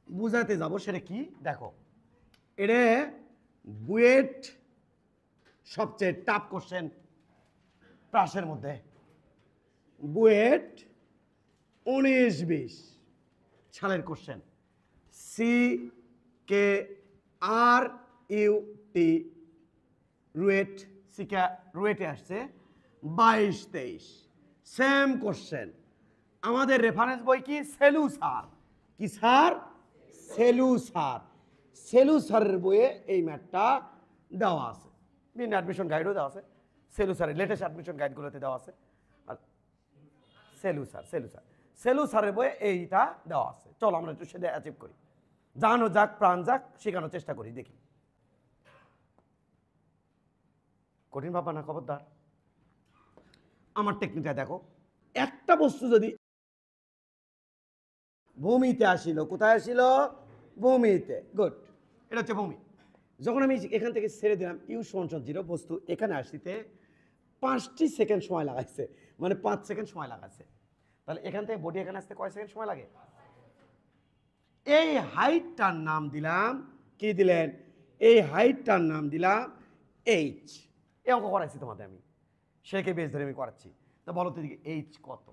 বুঝাতে যাব সেটা কি দেখো, এটা বুয়েট সবচেয়ে টাফ কোশ্চেন প্রাসের মধ্যে। বুয়েট 19-20 সালের কোশ্চেন। CKRUT রুয়েট, সিকা রুয়েটে আসছে 22-23 সেম কোশ্চেন। আমাদের রেফারেন্স বই কি? Shallow sir. কি স্যার? সেলু স্যার। সেলু স্যারের বইয়ে এই ম্যাথটা দেওয়া আছে, বিভিন্ন অ্যাডমিশন গাইডও দেওয়া আছে। সেলু স্যারের লেটেস্ট অ্যাডমিশন গাইডগুলোতে দেওয়া আছে। আর সেলু স্যার, সেলু স্যার, সেলু স্যারের বইয়ে এইটা দেওয়া আছে। চলো আমরা একটু সেটা অ্যাচিভ করি, জানো যাক প্রাণ যাক, শেখানোর চেষ্টা করি, দেখি। কঠিন ভাববা না, খবরদার। আমার টেকনিকটা দেখো, একটা বস্তু যদি ভূমিতে আসিল, কোথায় আসিল? ভূমিতে। গুড, এটা হচ্ছে ভূমি। যখন আমি এখান থেকে ছেড়ে দিলাম u=0, বস্তু এখানে আসতে 5টি সেকেন্ড সময় লাগাইছে, মানে 5 সেকেন্ড সময় লাগাচ্ছে। তাহলে এখান থেকে বডি এখানে আসতে কয় সেকেন্ড সময় লাগে? এই হাইটটার নাম দিলাম, কি দিলেন? এই হাইটটার নাম দিলাম এইচ। এই অঙ্ক করাইছি তোমাদের আমি, সেকে বেশ ধরে আমি করাচ্ছি। তো বলো তো দিকে এইচ কত?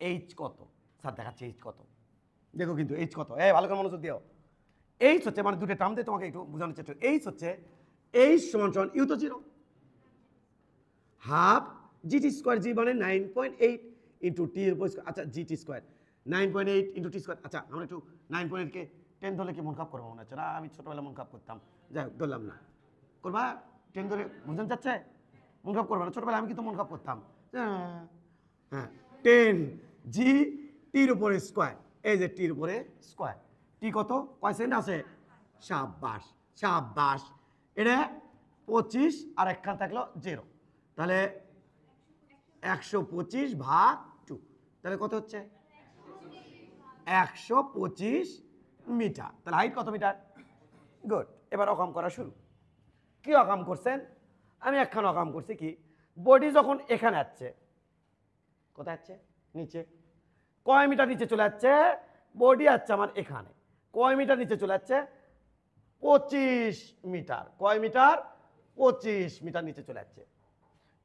এইচ কত? স্যার দেখাচ্ছে এইচ কত, দেখো কিন্তু এইচ কত। ভালো করে মনোযোগ দিও। এইচ হচ্ছে, মানে দুটো টার্ম দিয়ে তোমাকে একটু বোঝানোর চেষ্টা। এইচ হচ্ছে এইচ সমান ইউ তো 0 হাফ জিটি স্কোয়ার। জি মানে 9.8 ইন্টু টি এর উপর স্কোয়ার। আচ্ছা GT square 9.8 into T square. আচ্ছা আমরা একটু 9.8কে 10 ধরলে কি মন খাপ করবো মনে হচ্ছে না? আমি ছোটোবেলা মন খাপ করতাম, যাই হোক ধরলাম না। করবা 10 ধরে বুঝতে চাচ্ছে? মন খাপ করবো না, ছোটোবেলা আমি কিন্তু মন খাপ করতাম। হ্যাঁ 10 জি টির উপরে স্কোয়ার। এই যে টির উপরে স্কোয়ার। টি কত? কয় সেকেন্ড আছে? 27 27। এটা 25 আর একখান থাকলো 0, তাহলে 125/2। তাহলে কত হচ্ছে? 125 মিটার। তাহলে হাইট কত মিটার? গুড। এবার অকাম করা শুরু। কি অকাম করছেন? আমি একখান অকাম করছি কি, বডি যখন এখানে আসছে, কোথায় যাচ্ছে? নিচে। কয় মিটার নিচে চলে যাচ্ছে? বডি আছে আমার এখানে, কয় মিটার নিচে চলে যাচ্ছে? 25 মিটার। কয় মিটার? 25 মিটার নিচে চলে যাচ্ছে।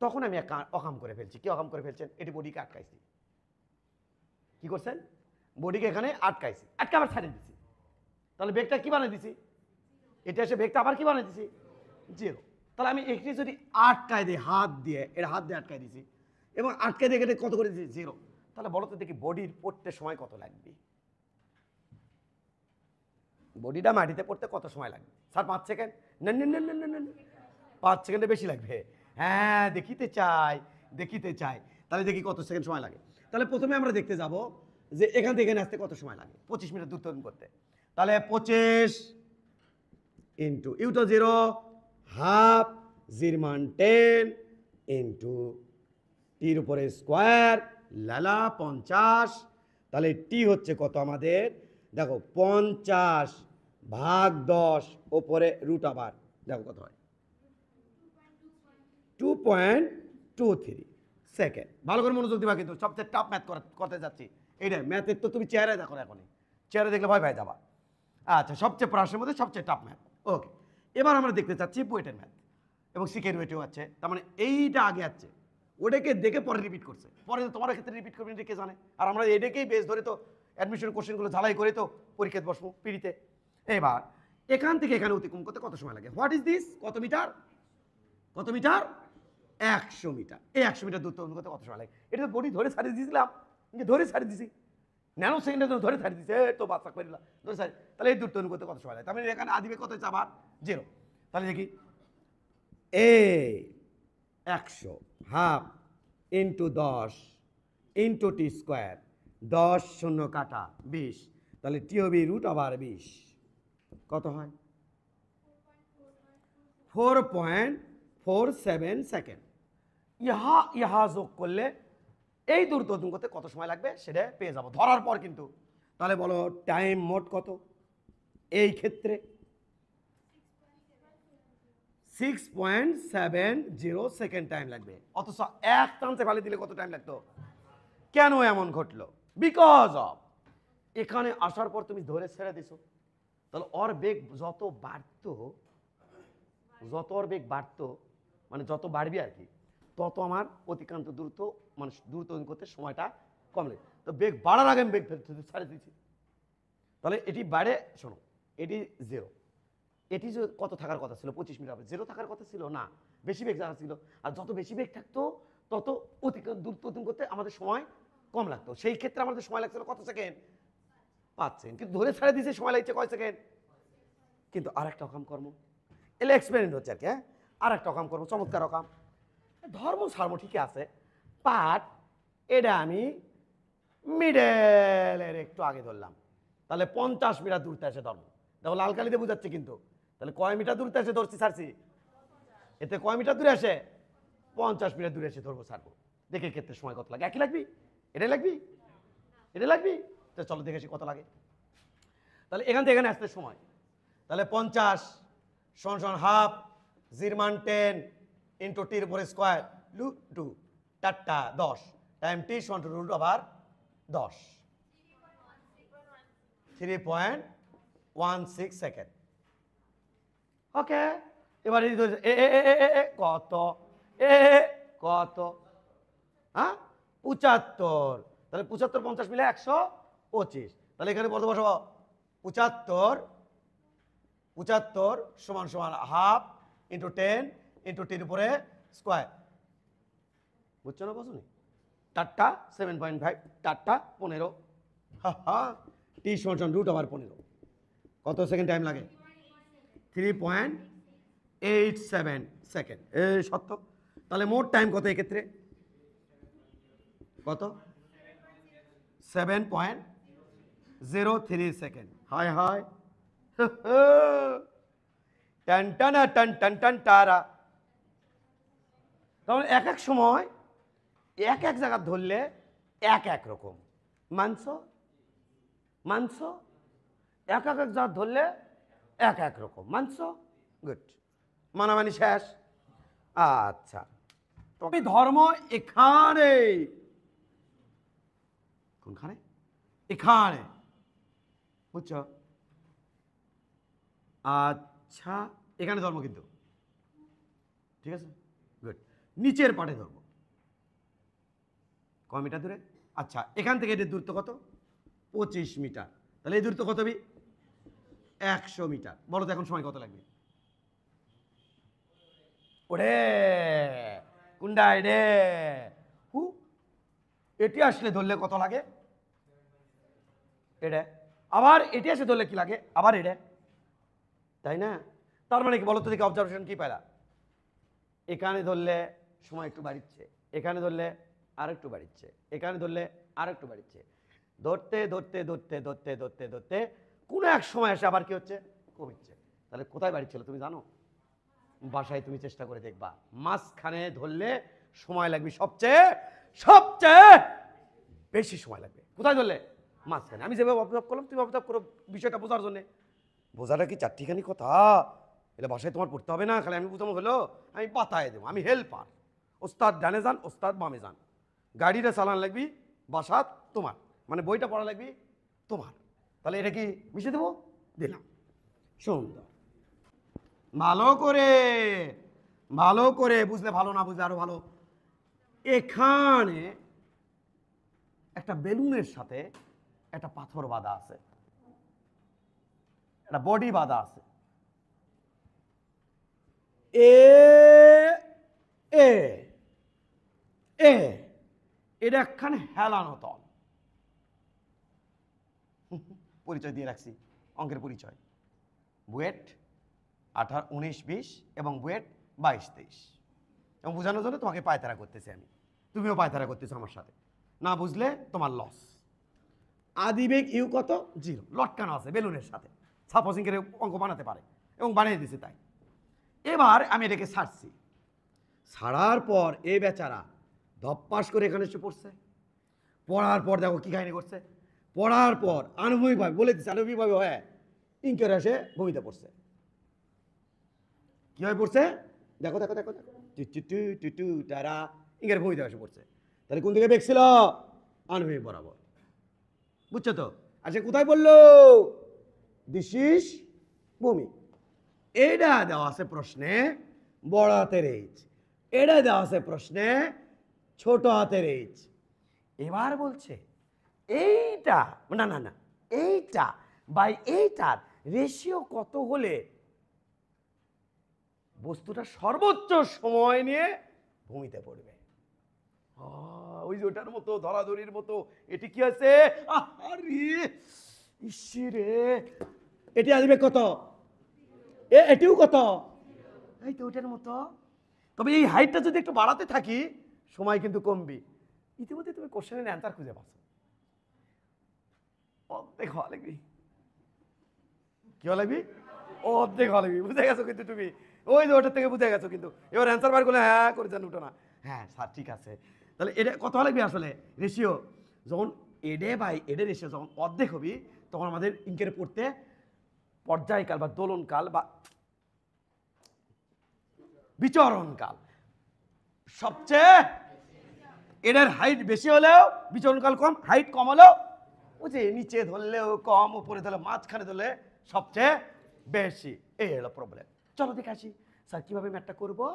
তখন আমি এক অকাম করে ফেলছি। কি অকাম করে ফেলছেন? এটি বডিকে আটকাইছি। কি করছেন? বডিকে এখানে আটকাইছি, আটকে আবার ছাড়িয়ে দিছি। তাহলে বেগটা কি বানিয়ে দিছি? এটা এসে বেগটা আবার কি বানিয়ে দিছি? 0। তাহলে আমি একটি যদি আটকায় দিই হাত দিয়ে, এর হাত দিয়ে আটকায় দিছি এবং আটকে দিয়ে কত করে দিয়েছি? 0। তাহলে বলো তো দেখি বডির পড়তে সময় কত লাগবে? বডিটা মাটিতে পড়তে কত সময় লাগবে? Sir 5 second. না না না না না, 5 সেকেন্ডে বেশি লাগবে। হ্যাঁ দেখিতে চাই, দেখিতে চাই। তাহলে দেখি কত সেকেন্ড সময় লাগে। তাহলে প্রথমে আমরা দেখতে যাব যে এখান থেকে এখানে আসতে কত সময় লাগে 25 মিনিট দূর তৈরি করতে। তাহলে 25 ইন্টু ইউ তো 0 হাফ জির মান 10 ইন্টু টির উপরে স্কোয়ার লালা 50। তাহলে টি হচ্ছে কত আমাদের? দেখো 50/10 ওপরে রুট, আবার দেখো কত হয়? 2.23 সেকেন্ড। ভালো করে মনোযোগ দিবা কিন্তু, সবচেয়ে টাফ ম্যাথ করতে যাচ্ছি। এইটা ম্যাথের তো তুমি চেহারা দেখো না, এখনই চেহারা দেখলে ভয় পাই যাবা। আচ্ছা সবচেয়ে প্রাসের মধ্যে সবচেয়ে টাফ ম্যাথ। ওকে, এবার আমরা দেখতে চাচ্ছি বুয়েটের ম্যাথ এবং সিকের ওয়েটেও আছে। তার মানে এইটা আগে আছে, ওটাকে দেখে পরে রিপিট করছে, পরে তোমার ক্ষেত্রে রিপিট করবে এটা কে জানে। আর আমরা এটাকেই বেস ধরে তো অ্যাডমিশন কোশ্চেনগুলো ঝালাই করে তো পরীক্ষায় বসবো পিড়িতে। এবার এখান থেকে এখানে অতিক্রম করতে কত সময় লাগে? What is this? কত মিটার? কত মিটার? 100 মিটার। এই 100 মিটার দূরত্ব করতে কত সময় লাগে? এটা তো বডি ধরে ছাড়িয়ে দিয়েছিলাম, ধরে ছাড়িয়ে দিছি, ন্যানো সেকেন্ডে ধরে ছাড়িয়ে দিচ্ছে তো বাচ্চা করিলাম ধরে ছাড়ি। তাহলে এই দূরত্ব করতে কত সময় লাগে? তার মানে এখানে আদিবে কত হচ্ছে? আবার 0। তাহলে দেখি এই 100 half into 10 into T square, 10 শূন্য কাটা 20, তাহলে টি হবে রুট আবার 20। কত হয়? 4.47 সেকেন্ড। ইহা যোগ করলে এই দূরত্ব করতে কত সময় লাগবে সেটা পেয়ে যাবো ধরার পর কিন্তু। তাহলে বলো টাইম মোট কত এই ক্ষেত্রে? 6.70 সেকেন্ড টাইম লাগবে। অথচ এক চান্সে ফালি দিলে কত টাইম লাগতো? কেন এমন ঘটলো? বিকজ অফ এখানে আসার পর তুমি ধরে ছেড়ে দিছো, তাহলে ওর বেগ যত বাড়তো, মানে যত বাড়বি আর কি, তত আমার অতিক্রান্ত দ্রুত মানে দ্রুত করতে সময়টা কমলে। তো বেগ বাড়ার আগে আমি বেগ ছাড়ে দিয়েছি, তাহলে এটি বাইরে শোনো, এটি 0, এটি যে কত থাকার কথা ছিল 25 মিটার, 0 থাকার কথা ছিল না, বেশি বেগ যারা ছিল। আর যত বেশি বেগ থাকতো তত দ্রুত অতিক্রম করতে আমাদের সময় কম লাগতো। সেই ক্ষেত্রে আমাদের সময় লাগছিল কত সেকেন্ড? 5 সেকেন্ড। কিন্তু ধরে ছাড়ে দিয়েছে সময় লাগছে কয় সেকেন্ড? কিন্তু আর একটা অকাম কর্ম, এলে এক্সপেরিমেন্ট হচ্ছে আর কি। হ্যাঁ, আর একটা অকাম কর্ম, চমৎকার অকাম, ধর্ম সার্ম ঠিকই আছে, বাট এটা আমি মিডেলের একটু আগে ধরলাম, তাহলে 50 মিটার দূরতে এসে ধর্ম। দেখো লাল কালিতে বুঝাচ্ছে কিন্তু, তাহলে কয় মিটার দূরতে এসে ধরছি ছাড়ছি, এতে কয় মিটার দূরে আসে? 50 মিটার দূরে এসে ধরবো ছাড়বো। দেখে ক্ষেত্রে সময় কত লাগে? একই লাগবি, এটাই লাগবি, এটা লাগবি। তো চলো দেখেছি কত লাগে। তাহলে এখান থেকে এখানে আসতে সময়, তাহলে 50 সমান হাফ জিরমান 10 ইন্টু টির উপরে স্কোয়ার রুট 2 4টা 10 টাইম টি সমান রুট ওভার 10, 3.16 সেকেন্ড। ওকে, এবার কত কত? হ্যাঁ 75, তাহলে 75 50 মিলে 125, তাহলে এখানে কত বসাবো? 75 সমান সমান হাফ ইন্টু 10 ইন্টু টির উপরে স্কোয়ার, বুঝছো না? বুঝুনি? 4টা 7.5, 4টা 15, টি সমান রুট ওভার 15। কত সেকেন্ড টাইম লাগে? 3.87 সেকেন্ড। এই সত্য। তাহলে মোট টাইম কত এক্ষেত্রে? কত? 7.03 সেকেন্ড। হায় হায়, টান টানা টান টান টান টারা। তাহলে এক এক সময় এক এক জায়গা ধরলে এক এক রকম, মানছো? মানছো? এক এক জায়গা ধরলে এক এক রকম, মানছো? গুড, মানামানি শেষ। আচ্ছা, তুমি ধর্ম এখানে, কোনখানে? এখানে, বুঝছো? আচ্ছা, এখানে ধর্ম কিন্তু, ঠিক আছে, গুড। নিচের পাটে ধরবো, কয় মিটার দূরে? আচ্ছা, এখান থেকে এটির দূরত্ব কত? 25 মিটার। তাহলে এই দূরত্ব কত হবে? 100 মিটার। বলো তো এখন সময় কত লাগবে? ওরে কুন্ডাই রে হু, এটি আসলে ধরলে কত লাগে? এটা। আবার এটি আসে ধরলে কি লাগে? আবার এটা, তাই না? তার মানে কি বলো তো দেখি, অবজারভেশন কি পাইলা? এখানে ধরলে সময় একটু বাড়িচ্ছে, এখানে ধরলে আর একটু বাড়িচ্ছে, এখানে ধরলে আর একটু বাড়িচ্ছে, ধরতে ধরতে ধরতে ধরতে ধরতে ধরতে কোনো এক সময় এসে আবার কি হচ্ছে? কমিচ্ছে। তাহলে কোথায় বাড়িচ্ছিল তুমি জানো? বাসায় তুমি চেষ্টা করে দেখবা, মাঝখানে ধরলে সময় লাগবে সবচেয়ে সবচেয়ে বেশি সময় লাগবে। কোথায় ধরলে? মাঝখানে। আমি যেভাবে অবজার্ভ করলাম তুমি অবজার্ভ করো বিষয়টা বোঝার জন্য। বোঝাটা কি চারটিখানি কথা? এটা বাসায় তোমার পড়তে হবে না, খালি আমি বুঝাবো হলো, আমি বাতায় দেবো, আমি হেল্পার। ওস্তাদ ডানে যান, ওস্তাদ বামে যান, গাড়িটা চালান লাগবি বাসাত তোমার, মানে বইটা পড়া লাগবি তোমার। তাহলে এটা কি মিশে দেবো? দিলাম। সুন্দর, ভালো করে ভালো করে বুঝলে ভালো, না বুঝলে আরো ভালো। এখানে একটা বেলুনের সাথে একটা পাথর বাঁধা আছে, একটা বডি বাঁধা আছে। এ এ এ এটা একখানে হেলানো তল। পরিচয় দিয়ে রাখছি, অঙ্কের পরিচয়। বুয়েট 18, 19, 20 এবং বুয়েট 22, 23। এবং বোঝানোর জন্য তোমাকে পায়তারা করতেছি আমি, তুমিও পায়তারা করতেছো আমার সাথে। না বুঝলে তোমার লস। আদিবেগ ইউ কত? 0, লটকানো আছে বেলুনের সাথে। সাপোজিং করে অঙ্ক বানাতে পারে এবং বানিয়ে দিছে তাই। এবার আমি এটাকে ছাড়ছি, ছাড়ার পর এই বেচারা ধপ্পাস করে এখানে এসে পড়ছে। পড়ার পর দেখো কি কাহিনী করছে। পড়ার পর আনুভূমিকভাবে বলে দিচ্ছে, আনুভূমিকভাবে হয় ইঙ্কের এসে ভূমিতে পড়ছে। কিভাবে পড়ছে? দেখো দেখো দেখো দেখো, টু তারা ইঙ্কের ভূমিতে এসে পড়ছে। তাহলে কোন দিকে বেগ ছিল? আনুভূমিক বরাবর, বুঝছো তো? আচ্ছা কোথায় বললো? দিস ইজ ভূমি। এটা দেওয়া আছে প্রশ্নে বড় হাতের এইচ, এটা দেওয়া আছে প্রশ্নে ছোট হাতের এইচ। এবার বলছে এইটা না না না এইটা বাই এইটার রেশিও কত হলে বস্তুটা সর্বোচ্চ সময় নিয়ে ভূমিতে পড়বে। ওই যে ওটার মতো ধরাধরির মতো এটি কি আছে? ইসিরে এটি আসবে কত? এটিও কত? এই তো ওটার মতো। তবে এই হাইটটা যদি একটু বাড়াতে থাকি সময় কিন্তু কমবে। ইতিমধ্যে তুমি কোশ্চেনের অ্যান্সার খুঁজে পাচ্ছ। অর্ধেক হওয়া লাগবি। কি হওয়া লাগবি? অর্ধেক হওয়া লাগবি। বুঝে গেছো কিন্তু তুমি, ওই যে ওটার থেকে বুঝে গেছো কিন্তু। এবার অ্যান্সার বার করলে হ্যাঁ করে যান উঠো না। হ্যাঁ স্যার ঠিক আছে। তাহলে এটা কত হওয়া লাগবে আসলে রেশিও? যখন এডে বাই এডে রেশিও যখন অর্ধেক হবি তখন আমাদের ইঙ্কের পড়তে পর্যায়কাল বা দোলনকাল বা বিচরণকাল সবচেয়ে এটার হাইট বেশি হলেও বিচরণকাল কম, হাইট কম হলেও ওই যে নিচে ধরলেও কম, উপরে ধরলে মাঝখানে ধরলে সবচেয়ে বেশি। এই হলো প্রবলেম। চলো দেখে আসি স্যার কিভাবে ম্যাথটা করবো।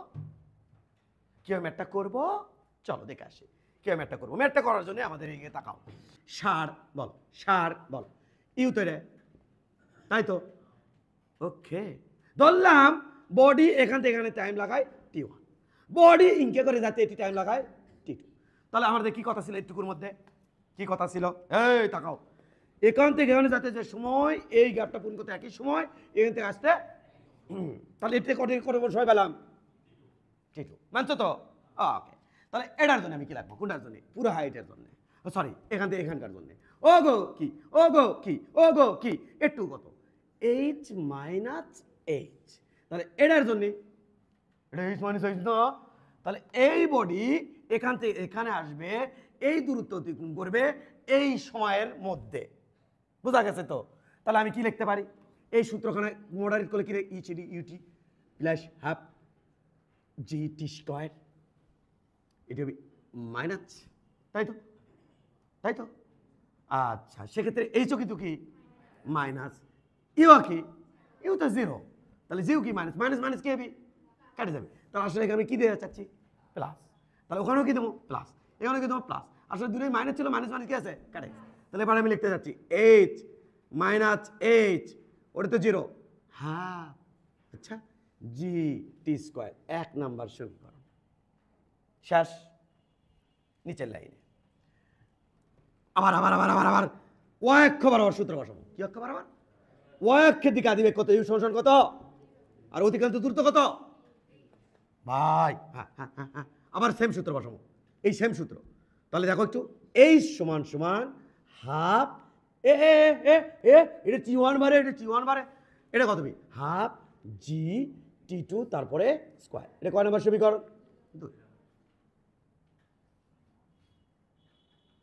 কিভাবে ম্যাথটা করবো চলো দেখে আসি কিভাবে ম্যাথটা করবো। ম্যাথটা করার জন্য আমাদের এগিয়ে তাকাও। সার বল, সার বল, ইউ তো রে, তাই তো? ওকে, ধরলাম বডি এখান থেকে এখানে টাইম লাগায় T1, বডি ইনকে করে যাতে এটি টাইম লাগায় T2। তাহলে আমাদের কি কথা ছিল একটুকুর মধ্যে? কি কথা ছিল? এই তাকাও, এখান থেকে এখানে যাতে যে সময় এই গ্যাপটা পূরণ করতে একই সময় এখান থেকে আসতে, তাহলে এতে কত সময় পেলাম? T2, মানছো তো? ওকে, তাহলে এটার জন্য আমি কি লাগবো? কোনটার জন্য? পুরো হাইটের জন্য, সরি এখান থেকে এখানকার জন্য। ও গো কি, ও গো কি, ও গো কি, একটু কত? H minus H. তাহলে এটার জন্য এটা এইচ মাইনাস এইচ না, তাহলে এই বডি এখান থেকে এখানে আসবে, এই দূরত্ব অতিক্রম করবে এই সময়ের মধ্যে। বোঝা গেছে তো? তাহলে আমি কি লিখতে পারি? এই সূত্রখানে মডারেট করলে কি রে? UT UT plus half GT square, এটা হবে মাইনাস, তাই তো? তাই তো? আচ্ছা, সেক্ষেত্রে এইচও কিন্তু কি মাইনাস, ইউ কি, ইউ তো জিরো, তাহলে জিরো কি মাইনাস, মাইনাস মাইনাস কি হবে? কাটে যাবে। তাহলে আসলে এখানে কি দেওয়া চাচ্ছি? প্লাস। তাহলে ওখানেও কি দেবো? প্লাস। এখানেও কি দেবো? প্লাস। আসলে দুটোই মাইনাস ছিল, মাইনাস মাইনাস কি আছে? কাটে। তাহলে এবার আমি লিখতে যাচ্ছি এইচ মাইনাস এইচ, ওটা তো জিরো, হ্যাঁ আচ্ছা, জি টি স্কোয়ার, 1 নাম্বার সমীকরণ শেষ। নিচের লাইনে আবার আবার আবার আবার আবার ওয়াই অক্ষ বরাবর সূত্র বসাবো। কি অক্ষ বরাবর? ওয়াই অক্ষের দিকে দিবে কত? ইউ সমান কত? আর অতিক্রান্ত দূরত্ব কত ভাই? হ্যাঁ হ্যাঁ হ্যাঁ হ্যাঁ, আবার সেম সূত্র বসাবো, এই সেম সূত্র। তাহলে দেখো একটু, এইচ সমান সমান হাফ এ এ এ এ এটা T1 বারে, এটা T1 বারে, এটা কত হবে? হাফ জি T2 তারপরে স্কোয়ার। এটা কয় নম্বর সমীকরণ? 2।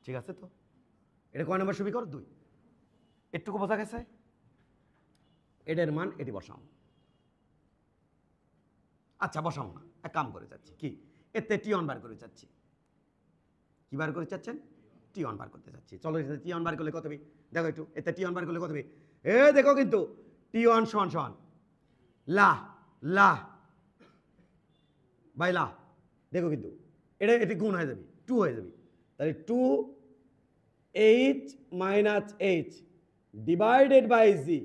ঠিক আছে তো? এটা কয় নম্বর সমীকরণ? 2। একটুকু বোঝা গেছে? এটার মান এটি বসাও। আচ্ছা বসাও না, এক কাম করে যাচ্ছি কি, এতে T1 বার করে যাচ্ছি। কি বার করে চাচ্ছেন? T1 বার করতে যাচ্ছি। চলো T1 বার করলে কত হবে? দেখো একটু, এতে T1 বার করলে কত হবে? এ দেখো কিন্তু T1 সমান সমান লা লা বাই লা, দেখো কিন্তু এটা এটি গুণ হয়ে যাবে, 2 হয়ে যাবে। তাহলে 2 H minus H divided by G,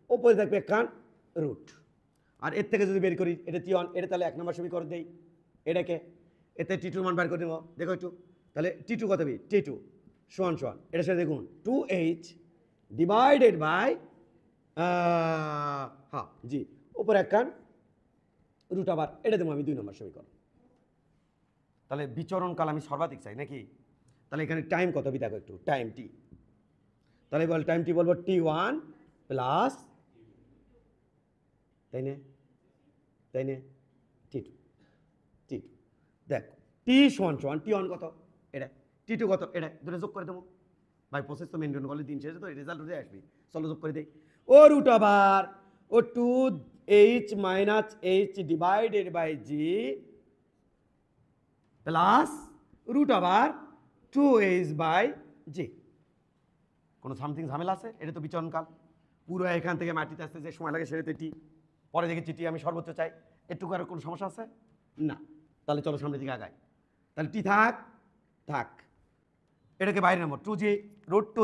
ওপরে থাকবে একখান রুট। আর এর থেকে যদি বের করি এটা T1, এটা তাহলে 1 নম্বর সমীকরণ দেই এটাকে, এতে T2 মান বার করে দেব। দেখো একটু, তাহলে T2 কত হবে? T2 সমান সমান এটার সাথে দেখুন 2h ডিভাইডেড বাই হ্যাঁ জি, উপরে একখান রুট, আবার এটা দেবো আমি 2 নম্বর সমীকরণ। তাহলে বিচরণ কাল আমি সর্বাধিক চাই নাকি? তাহলে এখানে টাইম কত হবে দেখো একটু, টাইম টি। তাহলে বল টাইম টি বলবো T1 প্লাস, তাই না তাই না, T2 T2 দেখ টি সমান সমান T1 কত এটা, T2 কত এটা, দুটো যোগ করে দেবো ভাই। প্রসেস তো মেনটেন করলে দিন শেষে তো রেজাল্ট উঠে আসবে। চলো যোগ করে দেই, ও রুট আবার ও 2h minus H divided by g plus root আবার 2h বাই জি। কোনো সামথিং ঝামেলা আছে? এটা তো বিচরণকাল, পুরো এখান থেকে মাটিতে আসতে যে সময় লাগে সেটা তো টি, পরে দেখেছি টি আমি সর্বোচ্চ চাই, একটু আর কোনো সমস্যা আছে না? তাহলে চলো সামনের দিকে আগাই। তাহলে টি থাক থাক, এটাকে বাইরে নেবো, টু জি রুট টু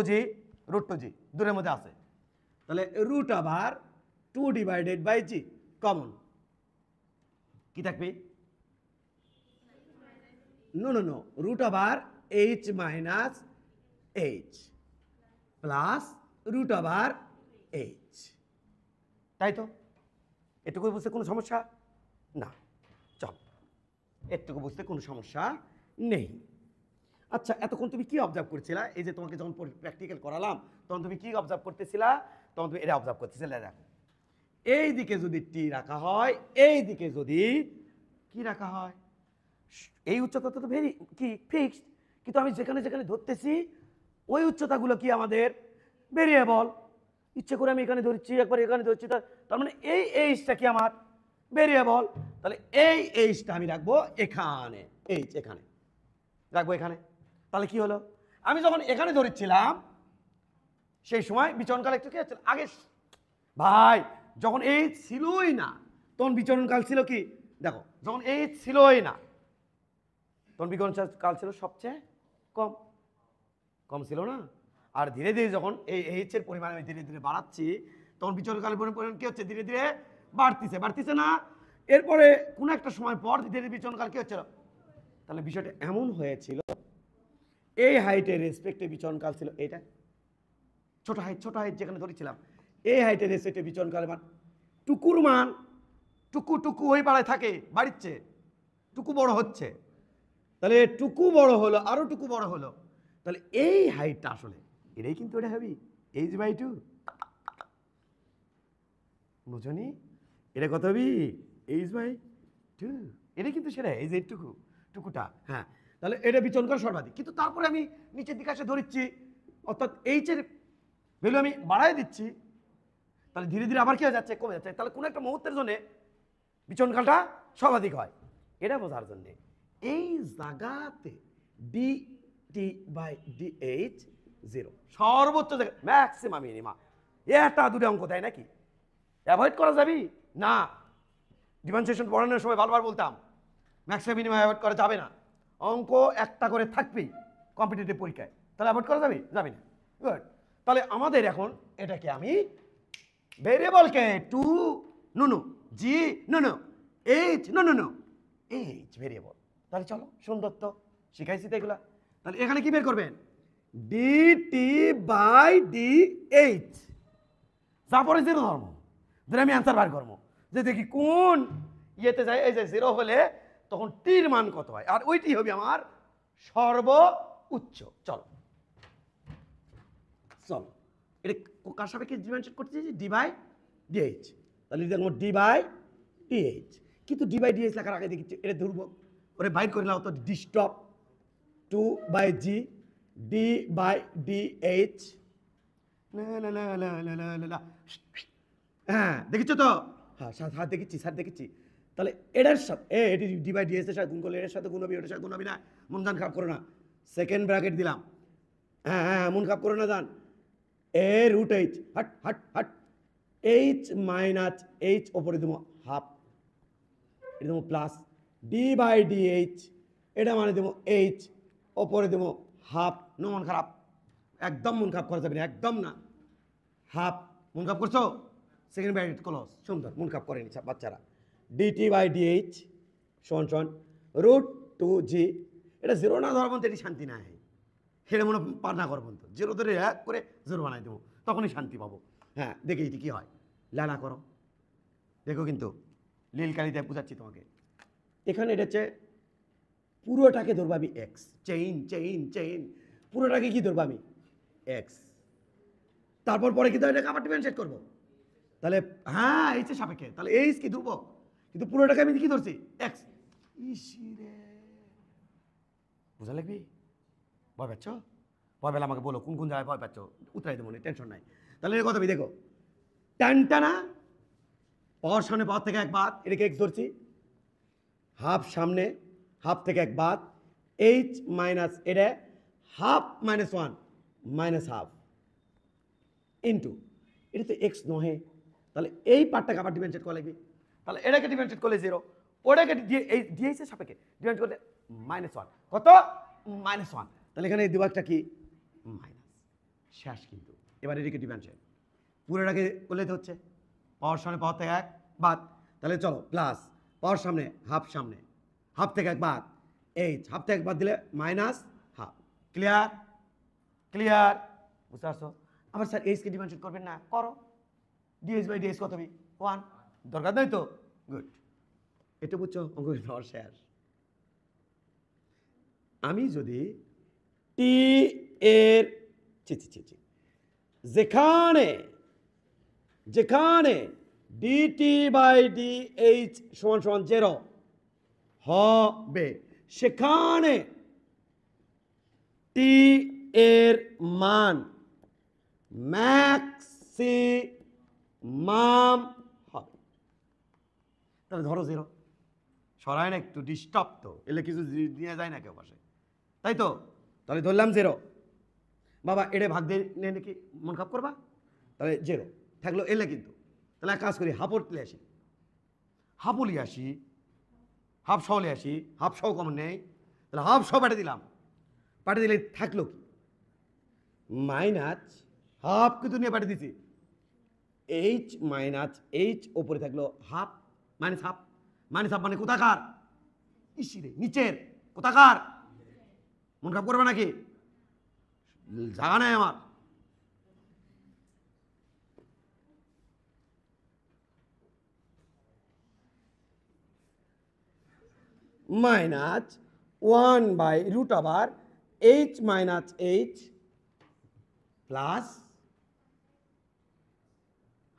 জি দূরের মধ্যে আছে, তাহলে রুট আবার 2/g কমন কি থাকবে? নো রুট আবার h minus h plus root আবার h, তাই তো? এটুকু বুঝতে কোনো সমস্যা না? চল, এটুকু বুঝতে কোনো সমস্যা নেই। আচ্ছা, এতক্ষণ তুমি কি অবজার্ভ করছিলা? এই যে তোমাকে যখন প্র্যাকটিক্যাল করালাম তখন তুমি কি অবজার্ভ করতেছিলা? তখন তুমি এটা অবজার্ভ করতেছিলে, দেখো এই দিকে যদি টি রাখা হয়, এই দিকে যদি কি রাখা হয়, এই উচ্চতা তো ভেরি কি ফিক্সড, কিন্তু আমি যেখানে যেখানে ধরতেছি ওই উচ্চতাগুলো কি আমাদের ভেরিয়েবল। ইচ্ছে করে আমি এখানে ধরছি, একবার এখানে ধরছি, তার মানে এই এইচটা কি আমার ভেরিয়েবল। তাহলে এই এইচটা আমি রাখবো এখানে, এইচ এখানে রাখবো এখানে। তাহলে কি হলো, আমি যখন এখানে ধরেছিলাম সেই সময় বিচরণকাল একটু কি হচ্ছিল আগে ভাই, যখন এইচ ছিলই না তখন বিচরণকাল ছিল কি, দেখো যখন এইচ ছিলই না তখন বিচরণকাল ছিল সবচেয়ে কম, কম ছিল না? আর ধীরে ধীরে যখন এই এইচ এর পরিমাণ আমি ধীরে ধীরে বাড়াচ্ছি তখন বিচরণকালের পরিমাণ কি হচ্ছে, ধীরে ধীরে বাড়তিছে না? এরপরে কোনো একটা সময় পর ধীরে ধীরে বিচরণকাল কি হচ্ছিল। তাহলে বিষয়টা এমন হয়েছিল, এই হাইটের রেসপেক্টে বিচরণকাল ছিল এইটা, ছোট হাইট যেখানে ধরেছিলাম এই হাইটের রেসপেক্টে বিচরণকালের মান টুকুর মান টুকু ওই পাড়ায় থাকে, বাড়িচ্ছে, টুকু বড় হচ্ছে, তাহলে টুকু বড় হলো, আরো টুকু বড় হলো, তাহলে এই হাইটটা আসলে এটাই কিন্তু এটা হবে h/2, বুঝনি? এটা কত হবে h/2, এটাই কিন্তু সেটা, এই যে টুকুটা। হ্যাঁ, তাহলে এটা বিচরণকাল সর্বাধিক, কিন্তু তারপরে আমি নিচের দিকে আসে ধরিচ্ছি, অর্থাৎ এইচ এর ভ্যালু আমি বাড়াই দিচ্ছি, তাহলে ধীরে ধীরে আবার কি হয়ে যাচ্ছে, কমে যাচ্ছে। তাহলে কোনো একটা মুহূর্তের জন্য বিচরণকালটা সর্বাধিক হয়। এটা বোঝার জন্য এই জায়গাতে dt/dh 0 সর্বোচ্চ জায়গা, ম্যাক্সিমাম মিনিমাম, এটা দুটো অঙ্ক দেয় নাকি? অ্যাভয়েড করা যাবে না? ডিফারেন্সিয়েশন পড়ানোর সময় বারবার বলতাম ম্যাক্সিমাম মিনিমাম অ্যাভয়েড করা যাবে না, অঙ্ক একটা করে থাকবেই কম্পিটিটিভ পরীক্ষায়, তাহলে অ্যাভয়েড করা যাবে না? গুড। তাহলে আমাদের এখন এটাকে আমি ভেরিয়েবলকে to no G no H no H variable, তাহলে চলো সুন্দর তো শিখাইছি তো এগুলা। তাহলে এখানে কি বের করবেন, dt/dh, তারপরে জিরো ধর্ম ধরে আমি অ্যান্সার বার করবো, যে দেখি কোন ইয়েতে যায়, এই যে জিরো হলে তখন টির মান কত হয়, আর ওইটি হবে আমার সর্বোচ্চ। চলো এটা কার সাপেক্ষে ডিফারেন্সিয়েট করতে চাইছি, d/dh, তাহলে দেখো d/dh, কিন্তু d/dh লেখার আগে দেখছি এটা দুর্ভোগ, ওরে বাইর করে নাও তো, ডিস্টপ 2/g d/dh, হ্যাঁ দেখেছো তো? হ্যাঁ স্যার দেখেছি। তাহলে এটার সাথে এটি d/dh এর সাথে গুণ করলে এর সাথে গুণ হবে, ওটার সাথে গুণ হবে না, মন জান খারাপ করো না, সেকেন্ড ব্র্যাকেট দিলাম, হ্যাঁ মন খারাপ করো না জান, এ রুট এইচ হাট এইচ মাইনাস এইচ ওপরে দেবো হাফ, এটা দেবো প্লাস d/dh, এটা মানে দেবো এইচ ওপরে দেবো হাফ, নো মন খারাপ, একদম মন খারাপ করা যাবে না, একদম না, হাফ, মন খারাপ করছো, সেকেন্ড ব্র্যাকেট ক্লোজ, সুন্দর, মন খারাপ করেনি বাচ্চারা, dt/dh সমান রুট 2g, এটা জিরো না ধরা পর্যন্ত এটি শান্তি নাই, সেটা মনে পার করবো তো জিরো ধরে এক করে জিরো বানাই দেবো, তখনই শান্তি পাবো। হ্যাঁ দেখি এটি কি হয়, লেলা করো দেখো, কিন্তু লীল কালিতে বুঝাচ্ছি তোমাকে। এখানে এটা হচ্ছে পুরোটাকে ধরবো আমি এক্স, চেইন পুরোটাকে কি ধরবো আমি এক্স, তারপর পরে কিন্তু এটাকে আবার ডিফারেন্সিয়েট করবো, তাহলে হ্যাঁ এইচের সাপেক্ষে, তাহলে এইচ কি ধ্রুবক, কিন্তু পুরোটাকে আমি কি ধরছি এক্স, ইসিরে বোঝা লাগবি? ভয় পাচ্ছ? ভয় পেলে আমাকে বলো কোন জায়গায় ভয় পাচ্ছ, উতরাই দেবো, টেনশন নাই। তাহলে এর কথা দেখো, টানটানা পাওয়ার সামনে পাওয়ার থেকে এক বাদ, এটাকে এক্স ধরছি, হাফ সামনে হাফ থেকে এক বাদ, এইচ মাইনাস এটা হাফ -1 -1/2, ইন্টু এটা তো এক্স নহে, তাহলে এই পার্টটাকে আবার ডিফারেন্সিয়েট করা লাগবে। তাহলে এটাকে ডিফারেন্সিয়েট করলে 0, ওটাকে এই ডিএইচের সাপেক্ষে ডিফারেন্স করলে -1, কত -1। তাহলে এখানে এই দুভাগটা কি মাইনাস, শেষ কিন্তু। এবার এদিকে ডিফারেন্সিয়েট পুরোটাকে করলে তো হচ্ছে পাওয়ার সামনে পাওয়ার থেকে 1 বাদ, তাহলে চলো প্লাস পাওয়ার সামনে হাফ থেকে 1 বাদ, হাফ থেকে 1 বাদ দিলে -1/2। ক্লিয়ার বুঝতে পারছো? আবার স্যার এইচকে ডিফারেন্সিয়েট করবেন না, করো। dh/dh কত হবে 1, দরকার নাই তো, গুড। এটা বুঝছো, অঙ্ক পাওয়ার শেষ। আমি যদি টি এর যেখানে dt/dh = 0 হবে, সেখানে টি এর মান ম্যাক্সিমাম হবে। তাহলে ধরো 0, সরায় না একটু ডিস্টার্ব তো, এলে কিছু নিয়ে যায় না কেউ পাশে, তাই তো? তাহলে ধরলাম 0। বাবা এটা ভাগ দিয়ে নেই নাকি, মন খারাপ করবা? তাহলে 0 থাকলো এলে কিন্তু। তাহলে এক কাজ করি, হাফলে আসি, হাফলি আসি, হাফ সহলে আসি, হাফ সহ কমন নেই, তাহলে হাফ সহ পাঠিয়ে দিলাম, পাঠিয়ে দিলে থাকলো কি মাইনাস হাফ, কিন্তু নিয়ে পাঠিয়ে দিছি এইচ -h, ওপরে থাকলো হাফ -হাফ মানে কোথাকার ইসিরে নিচের, কোথাকার? মন খারাপ করবে নাকি? জায়গা নাই আমার। -1/√h প্লাস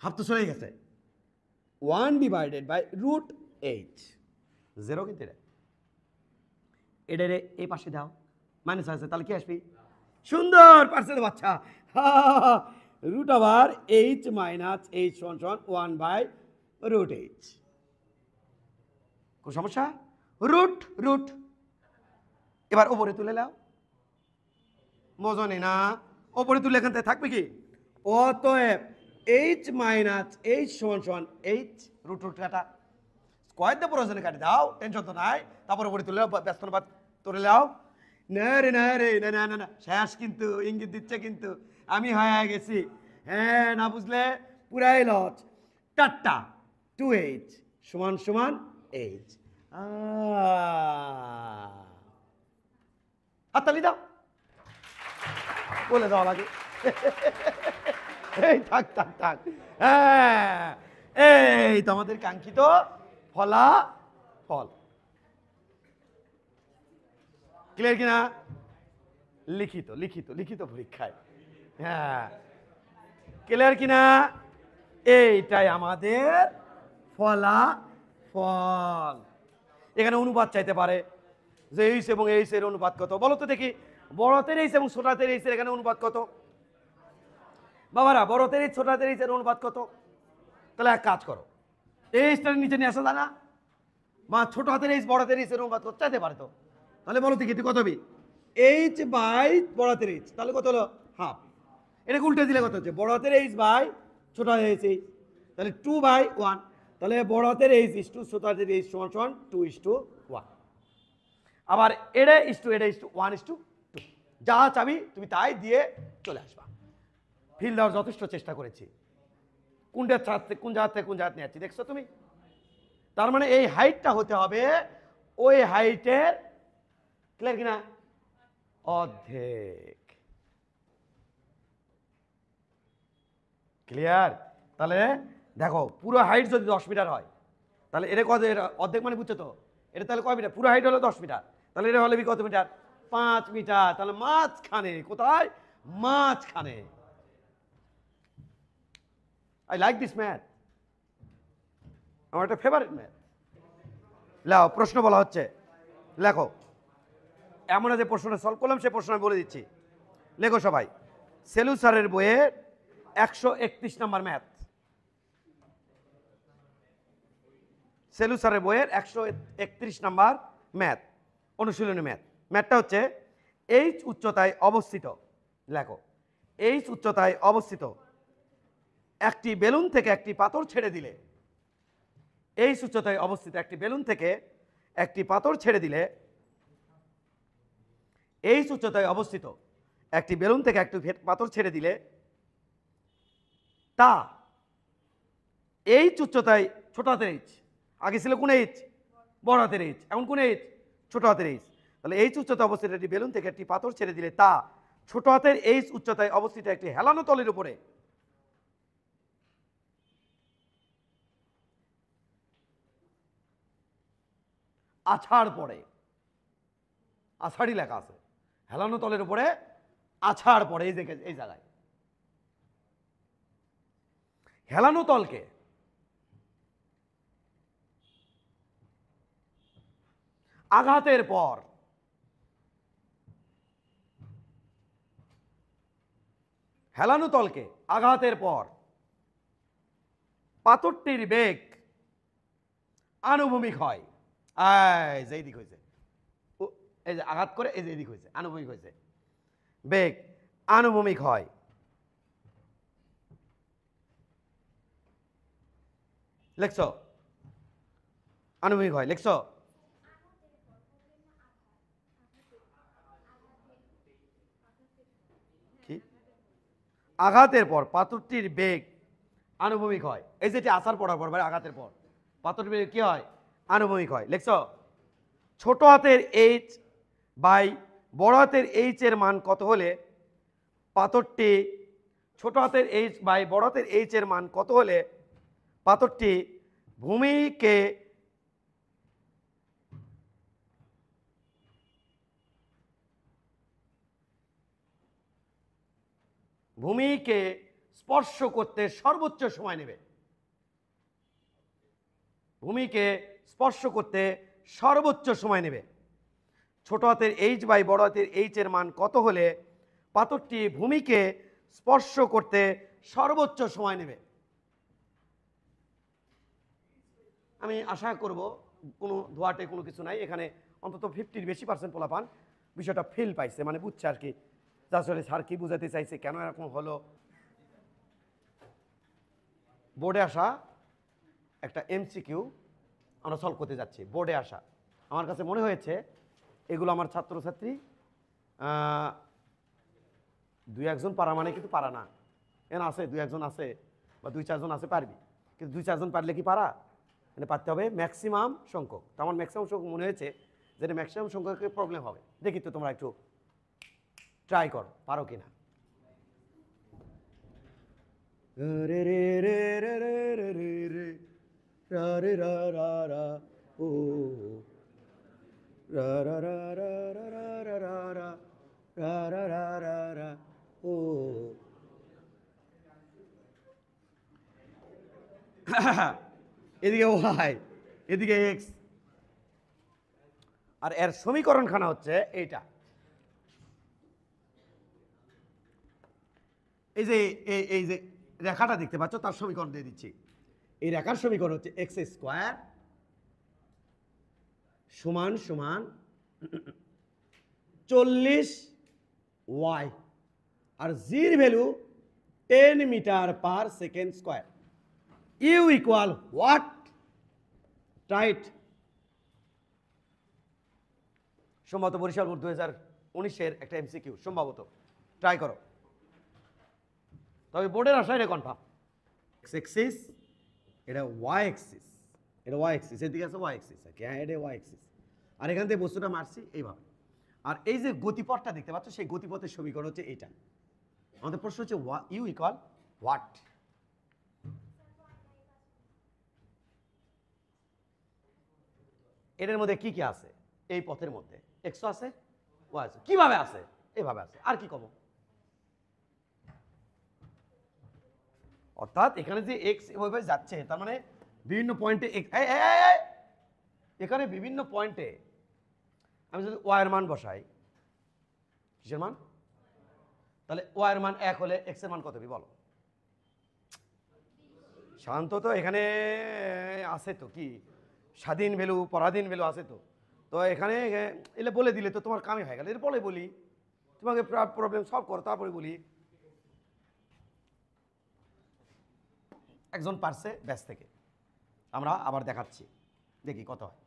হাফ তো চলে গেছে 1/√h, 0 কিন্তু এটা এই পাশে দাও, মাইনাস আছে, তাহলে কি আসবে? সুন্দর পারছে তো বাচ্চা। √h - h = 1/√h। কোন সমস্যা? রুট এবার ওপরে তুলে নাও, মজনে না, ওপরে তুলে এখান থেকে থাকবে কি? অতএব h - h = h, রুট কাটা, স্কয়ার দিয়ে প্রয়োজনে কাটি দাও, টেনশন তো নাই। তারপর ওপরে তুলে ব্যস্ত তুলে নাও। না রে না, শেষ কিন্তু, ইঙ্গিত দিচ্ছে কিন্তু আমি হয়ে গেছি। হ্যাঁ, না বুঝলে পুরাই লজ। Tata 2h = h। হাততালি দাও, বলে দেওয়া লাগে। এই থাক। হ্যাঁ, এই তো আমাদের কাঙ্ক্ষিত ফলাফল। ক্লিয়ার কিনা? লিখিত পরীক্ষায়। হ্যাঁ, ক্লিয়ার কিনা? এইটাই আমাদের ফলাফল। এখানে অনুপাত চাইতে পারে যে এইচ এবং এইচ এর অনুপাত কত, বলো তো দেখি। বড়তের এইচ এবং ছোটাতের এইচ এর এখানে অনুপাত কত? বাবারা, বড়তের এইচ ছোটাতের এইচ এর অনুপাত কত? তাহলে এক কাজ করো, এইচটার নিচে নিয়ে আসা যায় না? বা ছোট হাতের এইচ বড় হাতের এইচ এর অনুপাত কত চাইতে পারে তো? তাহলে বলো দেখি কত হবে? এইচ বাই বড় হাতের এইচ, তাহলে কত হলো? হাফ। এটাকে উল্টে দিলে কত হচ্ছে? বড় হাতের এইচ বাই ছোট হাতের এইচ, তাহলে 2/1। তাহলে বড় হাতের এইচ = ছোট হাতের এইচ = 2:1। আবার এটা = 1:2। যা চাবি তুমি তাই দিয়ে চলে আসবা। ফিল দেওয়ার যথেষ্ট চেষ্টা করেছি, কোন জায়গা থেকে কোন জায়গা নিয়ে যাচ্ছি দেখছো তুমি? তার মানে এই হাইটটা হতে হবে ওই হাইটের, ক্লিয়ার কিনা, অর্ধেক। ক্লিয়ার? তাহলে দেখো, পুরো হাইট যদি 10 মিটার হয়, তাহলে এটা কত? অর্ধেক মানে বুঝছো তো? এটা তাহলে কয় মিটার? পুরো হাইট হলো 10 মিটার, তাহলে এটা হলে কত মিটার? 5 মিটার। তাহলে মাঝখানে, কোথায়? মাঝখানে। আই লাইক দিস ম্যাথ, আমার একটা ফেভারিট ম্যাথ। লাও, প্রশ্ন বলা হচ্ছে, লেখো। এমন যে প্রশ্নটা সলভ করলাম সে প্রশ্ন আমি বলে দিচ্ছি, লেখো সবাই। সেলু স্যারের বইয়ের 131 নম্বর ম্যাথ। সেলু স্যারের বইয়ের 131 নম্বর ম্যাথ, অনুশীলনী ম্যাথ। ম্যাথটা হচ্ছে এইচ উচ্চতায় অবস্থিত, লেখো, এইচ উচ্চতায় অবস্থিত একটি বেলুন থেকে একটি পাথর ছেড়ে দিলে, এইচ উচ্চতায় অবস্থিত একটি বেলুন থেকে একটি পাথর ছেড়ে দিলে, এইচ উচ্চতায় অবস্থিত একটি বেলুন থেকে একটি পাথর ছেড়ে দিলে তা এইচ উচ্চতায়, ছোট হাতের এইচ, আগে ছিল কোন এইচ? বড় হাতের এইচ, এখন কোন এইচ? ছোট হাতের এইচ। তাহলে এইচ উচ্চতায় অবস্থিত একটি বেলুন থেকে একটি পাথর ছেড়ে দিলে তা ছোট হাতের এইচ উচ্চতায় অবস্থিত একটি হেলানো তলের উপরে আছাড় পড়ে। আছাড়ই লেখা আছে, হেলানো তলের উপরে আছাড় পড়ে। এই দেখে এই জায়গায় হেলানো তলকে আঘাতের পর হেলানো তলকে আঘাতের পর পাথরটির বেগ আনুভূমিক হয়। এই যে দিক হয়েছে, এই যে আঘাত করে এই যে দিক হয়েছে, আনুভূমিক হয়েছে। বেগ আনুভূমিক হয়। লিখছ? আনুভূমিক হয় লিখছ? কি? আঘাতের পর পাথরটির বেগ আনুভূমিক হয়। এই যেটি আসার পড়ার পর আঘাতের পর পাথরটির বেগ কি হয়? আনুভূমিক হয়। লিখছ? ছোট হাতের এইচ বাই বড় হাতের এইচ এর মান কত হলে পাথরটি, ছোট হাতের এইচ বাই বড় হাতের এইচ এর মান কত হলে পাথরটি ভূমিকে ভূমিকে স্পর্শ করতে সর্বোচ্চ সময় নেবে। ভূমিকে স্পর্শ করতে সর্বোচ্চ সময় নেবে। ছোট হাতের এইচ বাই বড় হাতের এইচ এর মান কত হলে পাথরটি ভূমিকে স্পর্শ করতে সর্বোচ্চ সময় নেবে। আমি আশা করব কোনো ধোয়াটে কোনো কিছু নাই এখানে, অন্তত 50-র বেশি % পোলাপান বিষয়টা ফিল পাইছে, মানে বুঝছে আর কি, আসলে স্যার কি বুঝাতে চাইছে, কেন এরকম হলো। বোর্ডে আসা একটা এমসিকিউ আমরা সলভ করতে যাচ্ছি। বোর্ডে আসা আমার কাছে মনে হয়েছে এগুলো আমার ছাত্রছাত্রী 2-1 জন পারা মানে কিন্তু পারা না। এখানে আছে 2-1 জন আছে বা 2-4 জন আছে পারবি, কিন্তু 2-4 জন পারলে কি পারা? মানে পারতে হবে ম্যাক্সিমাম সংখ্যক। তো আমার ম্যাক্সিমাম সংখ্যক মনে হয়েছে যে ম্যাক্সিমাম সংখ্যকের প্রবলেম হবে। দেখি তো তোমরা একটু ট্রাই করো, পারো কিনা। রে রে রে রে রে রে রে রে রা রে রা রা রা ও রা রা রা রা রা রা রা রা রা রা রা রা রা ও। এদিকে ওয়াই, এদিকে এক্স, আর এর সমীকরণ খানা হচ্ছে এইটা। এই যে এই যে রেখাটা দেখতে পাচ্ছ তার সমীকরণ দিয়ে দিচ্ছি। এই রেখার সমীকরণ হচ্ছে এক্স স্কোয়ার সমান সমান 40 ওয়াই, আর জির value 10 meter per second square. U equal what? Right. সম্ভবত বরিশাল বোর্ড 2019-এর একটা এমসিকিউ, সম্ভবত ট্রাই করো। তবে বোর্ডের আশা এটা কনফার্ম। এক্স এক্সিস, এটা ওয়াই এক্সিস, এটা ওয়াই এক্সিস, এদিকে আছে ওয়াই এক্সিস আর কি। হ্যাঁ, এটা ওয়াই এক্সিস। আর এখান থেকে বস্তুটা মারছি এইভাবে। আর এই যে গতিপথটা দেখতে পাচ্ছ, সেই গতিপথের সমীকরণ হচ্ছে এইটা। আমাদের প্রশ্ন হচ্ছে ইউ ইকুয়াল হোয়াট? এটার মধ্যে কি কি আছে? এই পথের মধ্যে এক্স আছে, ওয়াই আছে। কিভাবে আছে? এইভাবে আছে। আর কি কম? অর্থাৎ এখানে যে এক্স এভাবে যাচ্ছে, তার মানে বিভিন্ন পয়েন্টে এখানে বিভিন্ন পয়েন্টে আমি যদি ওয়াইয়ের মান বসাই, কিসের মান? তাহলে ওয়াইয়ের মান 1 হলে এক্স এর মান কত হবে বলো? শান্ত তো এখানে আছে তো কি স্বাধীন ভ্যালু, পরাধীন ভ্যালু আছে তো। তো এখানে এলে বলে দিলে তো তোমার কামই হয়ে গেল। এর বলে বলি, তোমাকে প্রবলেম সলভ করো, তারপরে বলি। একজন পারছে ব্যাচ থেকে, আমরা আবার দেখাচ্ছি, দেখি কত হয়।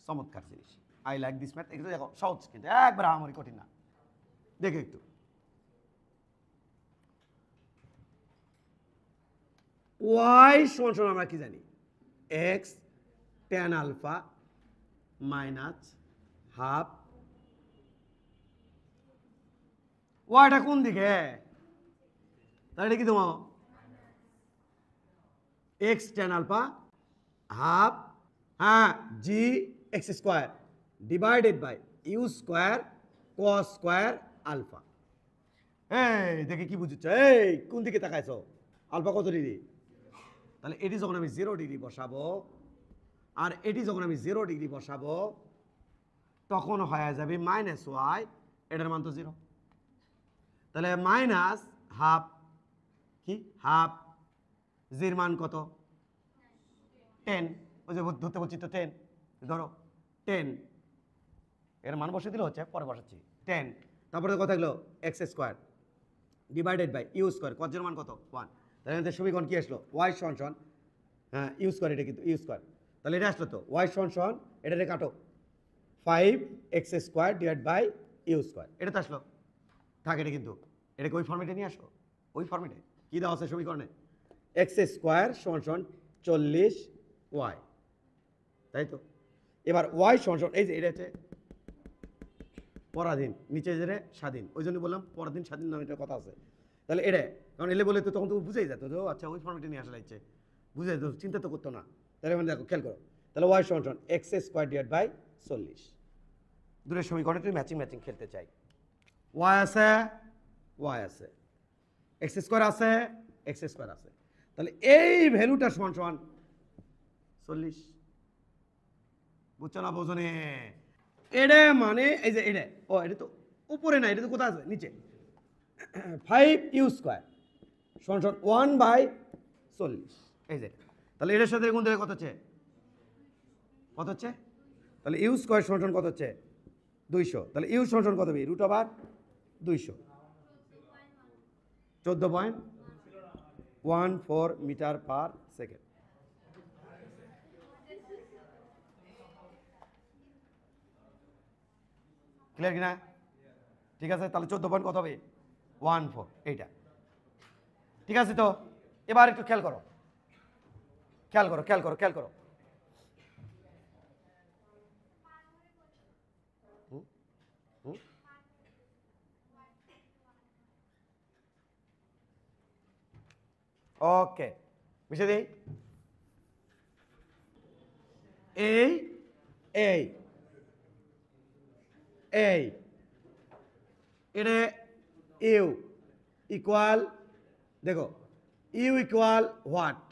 চমৎকার জিনিস, আই লাইক দিস ম্যাথ। একটু দেখো সহজ, কিন্তু একবার আমারই কঠিন না, দেখে একটু। ওয়াই সমান সমান আমরা কি জানি, X tan alpha minus half, ওয়াইটা কোন দিকে, তাহলে এটা কি তোমার এক্স ট্যান আলফা হাফ, হ্যাঁ, G x square divided by you square cos square alpha. এই দেখে কি বুঝছো, এই কোন দিকে তাকাইছো, আলফা কত ডিগ্রি, তাহলে এটি যখন আমি 0 ডিগ্রি বসাবো আর এটি যখন আমি 0 ডিগ্রি বসাবো তখন হয়ে যাবে মাইনাস ওয়াই, এটার মান তো 0, তাহলে মাইনাস হাফ, কি হাফ, জির মান কত 10, ওই যে ধরতে বলছি তো 10, ধরো 10, এর মান বসে দিলে হচ্ছে, পরে বসাচ্ছি 10, তারপরে কত থাকলো x square divided by you square, কজের মান কত 1, তাহলে আমাদের সমীকরণ কি আসলো, ওয়াই সমান সমান, হ্যাঁ ইউ স্কোয়ার, এটা কিন্তু ইউ স্কোয়ার, তাহলে এটা আসলো তো ওয়াই সমান সমান, এটাতে কাটো 5 x square divide by you square, এটা তো আসলো, থাক এটা, কিন্তু এটাকে ওই ফর্মেটে নিয়ে আসো, ওই ফর্মেটে কী দেওয়া আছে সমীকরণে, এক্স স্কোয়ার সমান সমান 40 ওয়াই, তাই তো। এবার ওয়াই সমান সমান, এই যে এটা হচ্ছে পরাধীন, নিচে যে স্বাধীন, ওই জন্য বললাম পরাধীন স্বাধীন নামে একটা কথা আছে, তাহলে এটা কারণ এলে বলে তো তখন তো বুঝেই যেত যে আচ্ছা ওই ফর্মেটে নিয়ে আসা লাগছে, বুঝে যেত, চিন্তা তো করতো না, তাহলে মানে দেখো খেয়াল করো, তাহলে ওয়াই সমান সমান এক্স স্কোয়ার ডিভাইড বাই 40, দূরের সমীকরণে তুমি ম্যাচিং ম্যাচিং খেলতে চাই, ওয়াই আছে ওয়াই আছে, এক্স স্কোয়ার আছে এক্স স্কোয়ার আছে, তাহলে এই ভ্যালুটা সমান সমান 40, বুঝছো না বোঝনে, এটা মানে এই যে এটা, ও এটা তো উপরে না, এটা তো কোথায় আছে নিচে, 5 ইউ স্কোয়ার সমান সমান 1/40, এই যে, তাহলে এটার সাথে গুণ দিলে কত হচ্ছে, কত হচ্ছে, তাহলে ইউ স্কোয়ার সমান সমান কত হচ্ছে 200, তাহলে ইউ সমান সমান কত হবে √200, 14.14 মিটার পার সেকেন্ড। ক্লিয়ার কিনা, ঠিক আছে, তাহলে 14 পয়েন্ট কত হবে 14, এইটা ঠিক আছে। তো এবার একটু খেয়াল করো, খেয়াল করো, খেয়াল করো, খেয়াল করো, ওকে, মিশে দিই, এই এই এই এটা ইউ ইকুয়াল, দেখো ইউ ইকুয়াল হোয়াট,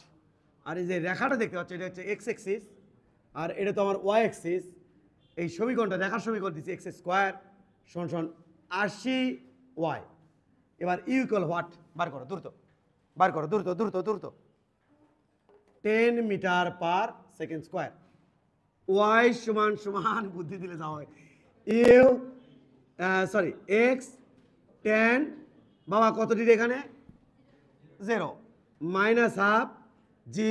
আর এই যে রেখাটা দেখতে পাচ্ছ এটা হচ্ছে এক্স এক্সিস, আর এটা তো আমার ওয়াই এক্সিস, এই সমীকরণটা রেখার সমীকরণ দিচ্ছি এক্স স্কোয়ার সমান সমান 80 ওয়াই, এবার ইউ ইকুয়াল হোয়াট বার করো, দ্রুত বার করো, দ্রুত দ্রুত দ্রুত, 10 meter per second square, y সমান সমান বুদ্ধি দিলে যা হয়, ইউ সরি এক্স 10, বাবা কত ডিগ্রি এখানে 0, minus half g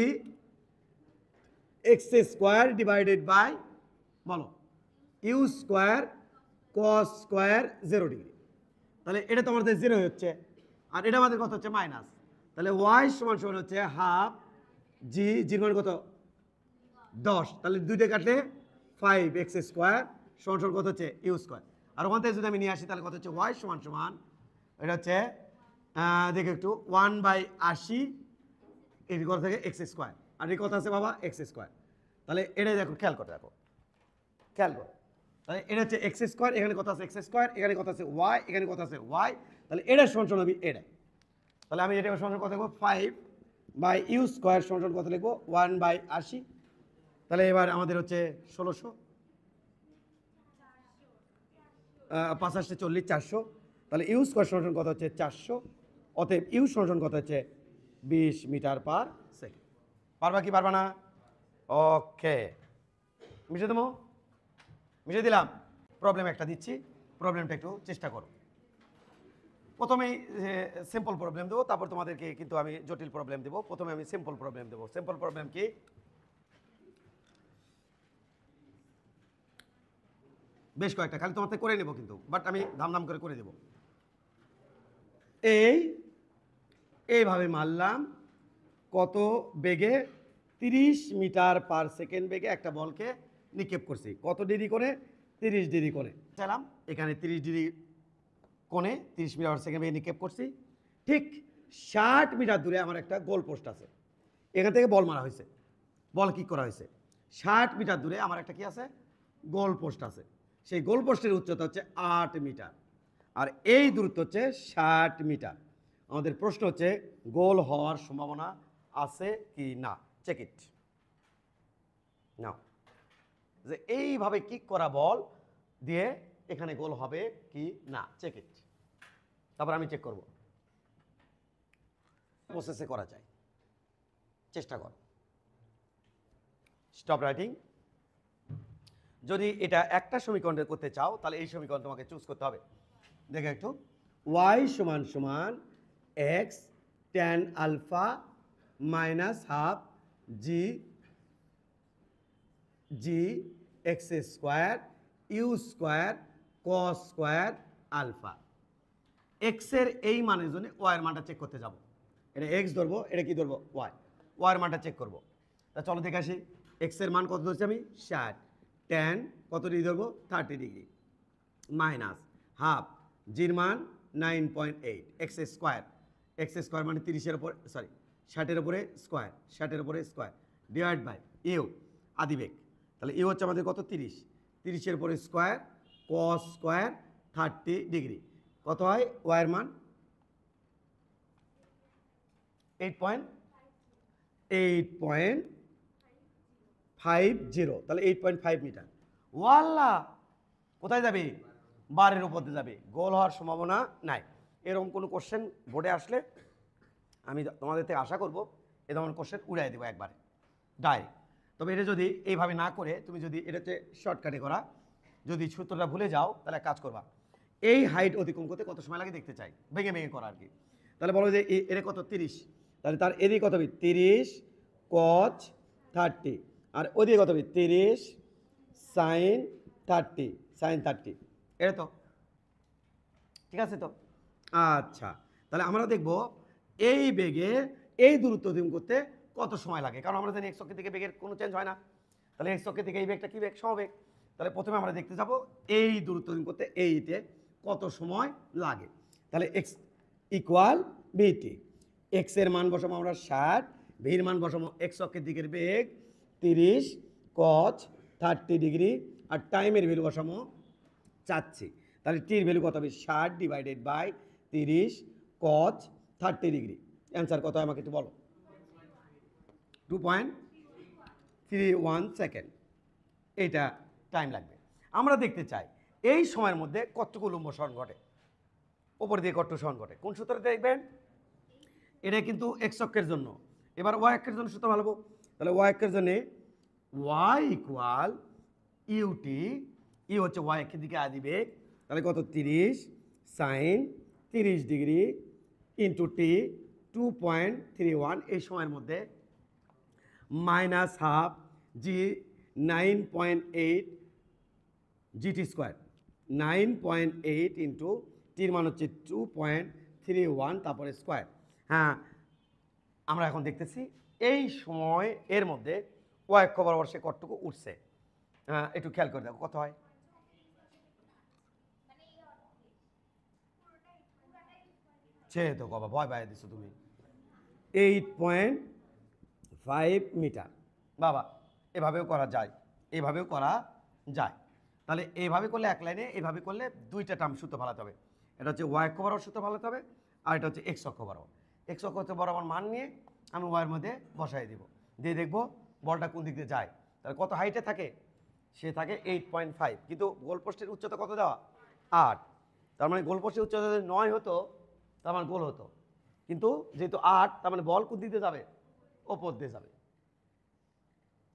x square divided by বলো u square cos square 0 degree, তাহলে এটা তো আমাদের 0 হচ্ছে, আর এটা আমাদের কত হচ্ছে মাইনাস, তাহলে ওয়াই সমান সমান হচ্ছে হাফ জি, জির মান কত 10, তাহলে দুইটা কাটলে 5 এক্স স্কোয়ার সমান সমান কত হচ্ছে ইউ স্কোয়ার, আর ওখান থেকে যদি আমি নিয়ে আসি তাহলে কত হচ্ছে ওয়াই সমান সমান, এটা হচ্ছে দেখো একটু 1/80, এই কথা থেকে এক্স স্কোয়ার, আর এই কথা আছে বাবা এক্স স্কোয়ার, তাহলে এটা দেখো খেয়াল করে দেখো, খেয়াল করো, তাহলে এটা হচ্ছে এক্স স্কোয়ার, এখানে কথা আছে এক্স স্কোয়ার, এখানে কথা আছে ওয়াই, এখানে কথা আছে ওয়াই, তাহলে এটা সমান সমান হবে এটা, তাহলে আমি এটা সমান সমান কথা লিখবো 5/ইউ স্কোয়ার সমান সমান কথা লিখবো 1/80, তাহলে এবার আমাদের হচ্ছে 1600, 5 × 40 400, তাহলে ইউ স্কোয়ার সমান সমান কত হচ্ছে 400, অতএব ইউ সমান সমান কত হচ্ছে 20 মিটার পার সেকেন্ড। পারবা কি পারবা না, ওকে মিশে দেবো, মিশে দিলাম, প্রবলেম একটা দিচ্ছি, প্রবলেমটা একটু চেষ্টা করো, প্রথমেই সিম্পল প্রবলেম দেবো, তারপর তোমাদেরকে কিন্তু আমি জটিল প্রবলেম দেবো। প্রথমে আমি সিম্পল প্রবলেম দেবো। সিম্পল প্রবলেম কি? বেশ কয়েকটা, খালি তোমাদের করে নেবো কিন্তু, বাট আমি ধাম করে করে দেবো। এইভাবে মারলাম কত বেগে? 30 মিটার পার সেকেন্ড বেগে একটা বলকে নিক্ষেপ করছি। কত ডিগ্রি করে? 30 ডিগ্রি করে চাইলাম। এখানে 30 ডিগ্রি কোণে 30 মিটার পার সেকেন্ড বেগে নিক্ষেপ করছি। ঠিক 60 মিটার দূরে আমার একটা গোল পোস্ট আছে, এখান থেকে বল মারা হয়েছে, বল কিক করা হয়েছে। 60 মিটার দূরে আমার একটা কি আছে? গোল পোস্ট আছে। সেই গোল পোস্টের উচ্চতা হচ্ছে 8 মিটার, আর এই দূরত্ব হচ্ছে 60 মিটার। আমাদের প্রশ্ন হচ্ছে গোল হওয়ার সম্ভাবনা আছে কি না? চেক ইট নাও, যে এইভাবে কিক করা বল দিয়ে এখানে গোল হবে কি না? Check it. তারপর আমি চেক করব। প্রসেসে করা যায়, চেষ্টা কর। Stop writing. যদি এটা একটা সমীকরণে করতে চাও তাহলে এই সমীকরণ তোমাকে চুজ করতে হবে। দেখো একটু, y সমান সমান x tan আলফা minus half g x square u square cos square আলফা। এক্স এর এই মানের জন্য ওয়াই এর মানটা চেক করতে যাব। এটা এক্স ধরবো, এটা কি ধরবো? ওয়াই। ওয়াই এর মানটা চেক করবো। তা চলো দেখে আসি। এক্স এর মান কত ধরছি আমি? 60। ট্যান কত ডিগ্রি ধরবো? 30 ডিগ্রি মাইনাস হাফ জির মান 9.8 এক্স স্কোয়ার। এক্স স্কোয়ার মানে 30-এর উপর, সরি 60-এর উপরে স্কোয়ার, 60-এর উপরে স্কোয়ার ডিভাইড বাই ইউ আদিবেগ। তাহলে ইউ হচ্ছে আমাদের কত? 30। 30-এর উপরে স্কোয়ার cos স্কোয়ার 30 ডিগ্রি। কত হয় ওয়াইয়ের মান? 8.50। তাহলে 8.5 মিটার। ওয়াল্লা, কোথায় যাবে? বারের উপর দিয়ে যাবে, গোল হওয়ার সম্ভাবনা নাই। এরকম কোনো কোশ্চেন বোর্ডে আসলে আমি তোমাদের থেকে আশা করব এ ধরনের কোশ্চেন উড়াই দেবো একবারে ডাইরেক্ট। তবে এটা যদি এইভাবে না করে তুমি যদি এটাতে শর্টকাটে করা, যদি সূত্রটা ভুলে যাও তাহলে কাজ করবা। এই হাইট অতিক্রম করতে কত সময় লাগে দেখতে চাই, ভেঙে ভেঙে করা আর কি। তাহলে বলো যে এটা কত? 30। তাহলে তার এদিকে কত হবে? 30 cos 30, আর ওদিকে কত হবে? 30 sin 30 এটা তো ঠিক আছে তো? আচ্ছা, তাহলে আমরা দেখব এই বেগে এই দূরত্ব অতিক্রম করতে কত সময় লাগে, কারণ আমরা জানি এক্স অক্ষের দিকে বেগের কোনো চেঞ্জ হয় না। তাহলে এক্স অক্ষের দিকে এই বেগটা কি বেগ? সমবেগ। তাহলে প্রথমে আমরা দেখতে যাব এই দূরত্ব অতিক্রম করতে এইতে কত সময় লাগে। তাহলে এক্স ইকুয়াল বিটি। এক্স এর মান বসাবো আমরা 60, ভির মান বসাবো এক্স অক্ষের দিকের বেগ 30 cos 30 ডিগ্রি, আর টাইমের ভ্যালু বসাবো চাচ্ছি। তাহলে টির ভ্যালু কত হবে? 60 divided by 30 cos 30 degree. Answer কত হয় আমাকে একটু বলো? 2.31 সেকেন্ড। এইটা টাইম লাগবে। আমরা দেখতে চাই এই সময়ের মধ্যে কতটুকু উলম্ব সরণ ঘটে, ওপর দিয়ে কতটুকু সরণ ঘটে। কোন সূত্রে দেখবেন? এটা কিন্তু এক্স অক্ষের জন্য। এবার ওয়াই অক্ষের জন্য সূত্র ভালো। তাহলে ওয়াই অক্ষের জন্য ওয়াই ইকুয়াল ইউটি, ই হচ্ছে ওয়াই অক্ষের দিকে আদিবেগ। তাহলে কত? 30 সাইন 30 ডিগ্রি ইন্টু টি 2.31 এই সময়ের মধ্যে মাইনাস হাফ জি 9.8 জিটি স্কোয়ার 9.8 ইন্টু টির মান হচ্ছে 2.31 তারপরে স্কোয়ার। হ্যাঁ, আমরা এখন দেখতেছি এই সময় এর মধ্যে ওয়াই অক্ষ বরাবর সে কতটুকু উঠছে। একটু খেয়াল করে দেখো কত হয়। সে তো বাবা ভয় পাই দিছো তুমি। 8.5 মিটার। বাবা এভাবেও করা যায়, এভাবেও করা যায়। তাহলে এইভাবে করলে এক লাইনে, এইভাবে করলে দুইটা টার্ম সূত্র ভালাতে হবে। এটা হচ্ছে ওয়াই অক্ষ বরাবর সূত্র ভালাতে হবে, আর এটা হচ্ছে এক্স অক্ষ বরাবর। এক্স অক্ষ বরাবর মান নিয়ে আমি ওয়াইয়ের মধ্যে বসাই দিব, দিয়ে দেখবো বলটা কোন দিক দিয়ে যায়। তাহলে কত হাইটে থাকে? সে থাকে 8.5, কিন্তু গোলপোস্টের উচ্চতা কত দেওয়া? 8। তার মানে গোলপোস্টের উচ্চতা যদি 9 হতো তার মানে গোল হতো, কিন্তু যেহেতু 8 তার মানে বল কোন দিক দিয়ে যাবে? ওপর দিয়ে যাবে।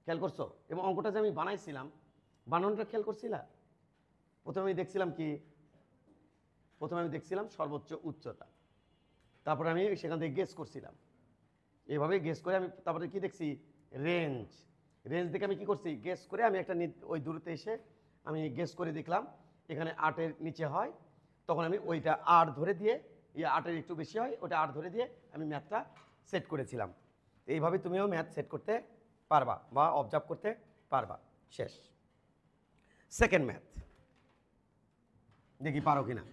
খেয়াল করছো? এবং অঙ্কটা যে আমি বানাইছিলাম, বানানোটা খেয়াল করছিলা? প্রথমে আমি দেখছিলাম কি প্রথমে আমি দেখছিলাম সর্বোচ্চ উচ্চতা, তারপরে আমি সেখান থেকে গেস করছিলাম, এইভাবে গেস করে আমি তারপরে কি দেখছি রেঞ্জ, রেঞ্জ দেখে আমি কি করছি গেস করে আমি একটা ওই দূরত্বে এসে আমি গেস করে দেখলাম এখানে 8-এর নিচে হয়, তখন আমি ওইটা 8 ধরে দিয়ে, 8-এর একটু বেশি হয় ওটা 8 ধরে দিয়ে আমি ম্যাথটা সেট করেছিলাম। এইভাবে তুমিও ম্যাথ সেট করতে পারবা বা অবজার্ভ করতে পারবা। শেষ। সেকেন্ড ম্যাথ দেখি পারো কিনা।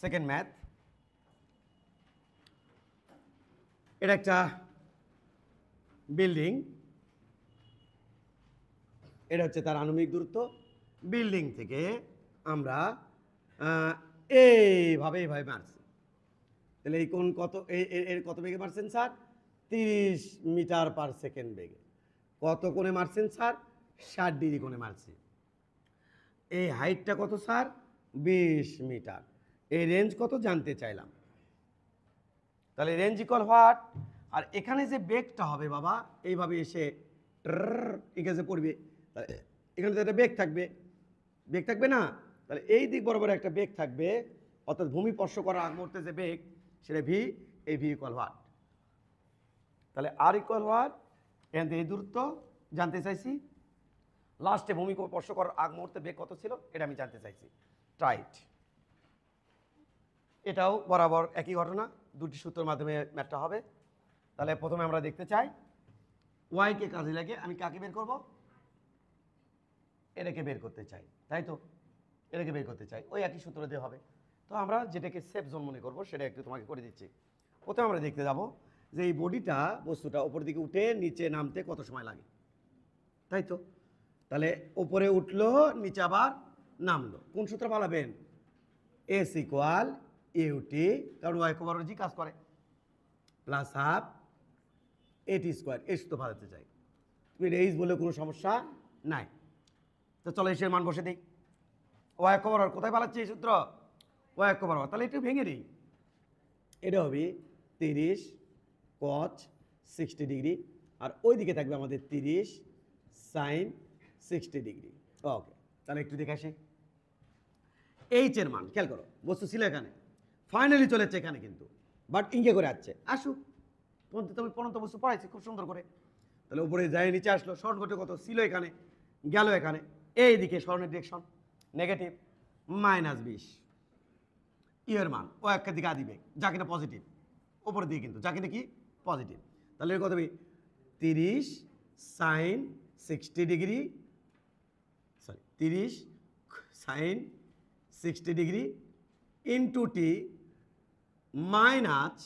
সেকেন্ড ম্যাথ, এটা একটা বিল্ডিং, এটা হচ্ছে তার আনুমানিক দূরত্ব। বিল্ডিং থেকে আমরা এইভাবে মারছি, তাহলে এই কোণ কত, এর কত বেগে মারছেন স্যার? 30 মিটার পার সেকেন্ড বেগে। কত কোণে মারছেন স্যার? 60 ডিগ্রি কোণে মারছি। এই হাইটটা কত স্যার? 20 মিটার। এই রেঞ্জ কত জানতে চাইলাম। তাহলে রেঞ্জ ইকুয়াল হোয়াট? আর এখানে যে বেগটা হবে বাবা, এইভাবে এসে এখানে পড়বে, তাহলে এখানে তো একটা বেগ থাকবে, বেগ থাকবে না? তাহলে এই দিক বরাবর একটা বেগ থাকবে, অর্থাৎ ভূমি স্পর্শ করার আগ মুহূর্তে যে বেগ সেটা ভি, এই ভি ইকুয়াল হোয়াট? তাহলে আর ইকুয়াল হোয়াট? এখান থেকে এই দূরত্ব জানতে চাইছি, লাস্টে ভূমি স্পর্শ করার আগ মুহূর্তে বেগ কত ছিল এটা আমি জানতে চাইছি। রাইট, এটাও বরাবর একই ঘটনা, দুটি সূত্রের মাধ্যমে ম্যাথটা হবে। তাহলে প্রথমে আমরা দেখতে চাই ওয়াইকে কাজে লাগে আমি কাকে বের করব? এটাকে বের করতে চাই, তাই তো? এটাকে বের করতে চাই, ওই একই সূত্র দিয়ে হবে। তো আমরা যেটাকে সেফ জোন মনে করবো সেটা একটু তোমাকে করে দিচ্ছি। প্রথমে আমরা দেখতে যাব যে এই বডিটা, বস্তুটা ওপর দিকে উঠে নিচে নামতে কত সময় লাগে, তাই তো? তাহলে উপরে উঠলো, নিচে আবার নামলো, কোন সূত্র পালাবেন? এস ইকুয়াল ইউটি, কারণ ওয়াই বরাবর জি কাজ করে, প্লাস হাফ এটি স্কোয়ার। এই সূত্র পালাতে চাই, তুমি রেইজ বলে কোনো সমস্যা নাই। তো চলো এসের মান বসে দিই। ওয়াই বরাবর কোথায় পালাচ্ছে এই সূত্র? ওয়াই বরাবর। তাহলে একটু ভেঙে দিই, এটা হবে 30 cos 60 ডিগ্রি, আর ওই দিকে থাকবে আমাদের 30 sin 60 ডিগ্রি। ওকে, তাহলে একটু দেখে আসি এইচ এর মান। খেয়াল করো, বস্তু ছিল এখানে, ফাইনালি চলেছে এখানে, কিন্তু বাট ইঙ্গে করে আসছে। আসুক, তুমি পরন্ত বস্তু পড়াইছি খুব সুন্দর করে। তাহলে উপরে যায় নিচে আসলো, শর্ট ঘটে কত ছিল এখানে, গেল এখানে, এইদিকে স্মরণের ডিরেকশন নেগেটিভ -20। ইয়ের মান ও একটা দিকে আদি বেগ, যা কিনা পজিটিভ, ওপরের দিকে কিন্তু যা কিনা কি পজিটিভ। তাহলে এর কত হবে? 30 sin 60 degree, sorry 30 sin 60 degree into t minus,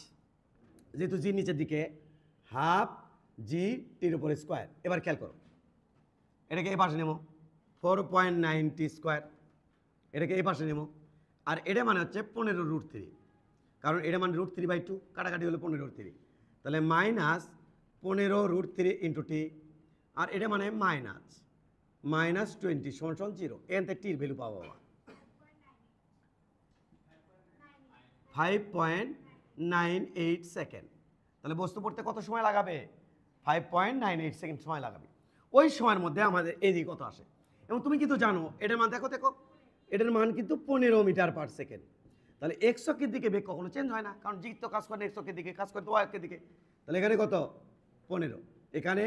যেহেতু জি নিচের দিকে, হাফ জি টির উপরে স্কোয়ার। এবার খেয়াল করো, এটাকে এই পাশে নেবো 4.90 স্কোয়ার, এটাকে এই পাশে নেবো, আর এটা মানে হচ্ছে 15√3, কারণ এটা মানে √3/2, কাটাকাটি হলো 15√3। তাহলে -15√3 ইন্টু টি, আর এটা মানে -20 = 0। এখান থেকে টির ভ্যালু পাবো বাবা 5.98 সেকেন্ড। তাহলে বস্তু পড়তে কত সময় লাগাবে? 5.98 সেকেন্ড সময় লাগাবে। ওই সময়ের মধ্যে আমাদের এদিকে কত আসে, এবং তুমি কিন্তু জানো এটার মান দেখো, এটার মান কিন্তু 15 মিটার পার সেকেন্ড। তাহলে এক্স অক্ষের দিকে বেগ কখনো চেঞ্জ হয় না, কারণ জি তো কাজ করে এক্স অক্ষের দিকে, কাজ করে তো ওয়াই অক্ষের দিকে। তাহলে এখানে কত? 15, এখানে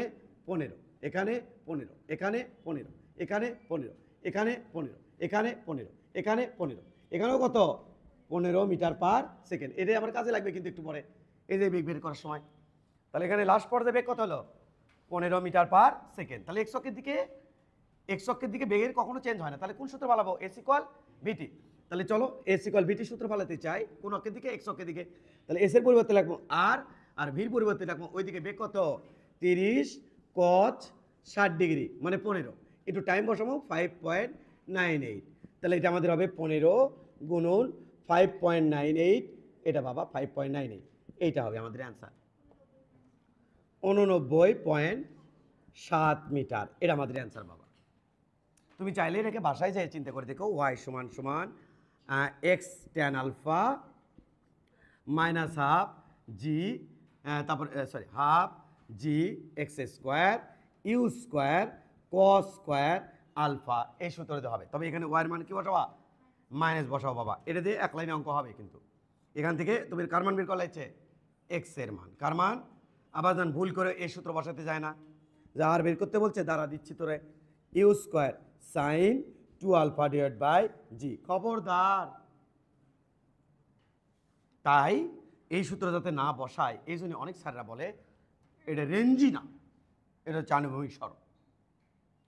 15, এখানে 15, এখানে 15, এখানে 15, এখানে 15, এখানে 15, এখানে 15, এখানেও কত? 15 মিটার পার সেকেন্ড। এটাই আমার কাজে লাগবে কিন্তু একটু পরে, এই যে বেগ বের করার সময়। তাহলে এখানে লাস্ট পর্যায়ে বেগ কত হলো? 15 মিটার পার সেকেন্ড। তাহলে এক্স অক্ষের দিকে বেগের কখনো চেঞ্জ হয় না। তাহলে কোন সূত্র পালাবো? এস ইকুয়াল ভিটি। তাহলে চলো এস ইকুয়াল ভিটি সূত্র পালাতে চাই, কোন অক্ষের দিকে? এক্স অক্ষের দিকে। তাহলে এস এর পরিবর্তে লাগবো আর ভির পরিবর্তে লাগবো ওইদিকে বেগ কত? 30 cos 60 ডিগ্রি মানে 15, একটু টাইম বসাবো 5.98। তাহলে এটা আমাদের হবে 15 গুণন 5.98, এটা বাবা 5.98, এইটা হবে আমাদের অ্যান্সার 89.7 মিটার। এটা আমাদের অ্যান্সার বাবা। তুমি চাইলে এটাকে বাসায় যেয়ে চিন্তা করে দেখো, ওয়াই সমান সমান x tan alpha minus half g, তারপর sorry half g x square u square cos square alpha এই সূত্রতে হবে। তবে এখানে ওয়াইয়ের মান কি বসাবা? মাইনাস বসাও বাবা। এটা দিয়ে এক লাইনে অঙ্ক হবে কিন্তু। এখান থেকে তুমি কার মান বের করা হচ্ছে? এক্স এর মান। কার মান? আবার যেন ভুল করে এই সূত্র বসাতে যায় না। যা আর বের করতে বলছে দ্বারা দিচ্ছি তোরে u square sine 2 alpha divide by g. খবরদার, তাই এই সূত্র যাতে না বসায় এই জন্য অনেক স্যাররা বলে এটা রেঞ্জি না, এটা হচ্ছে আনুভূমিক সরণ,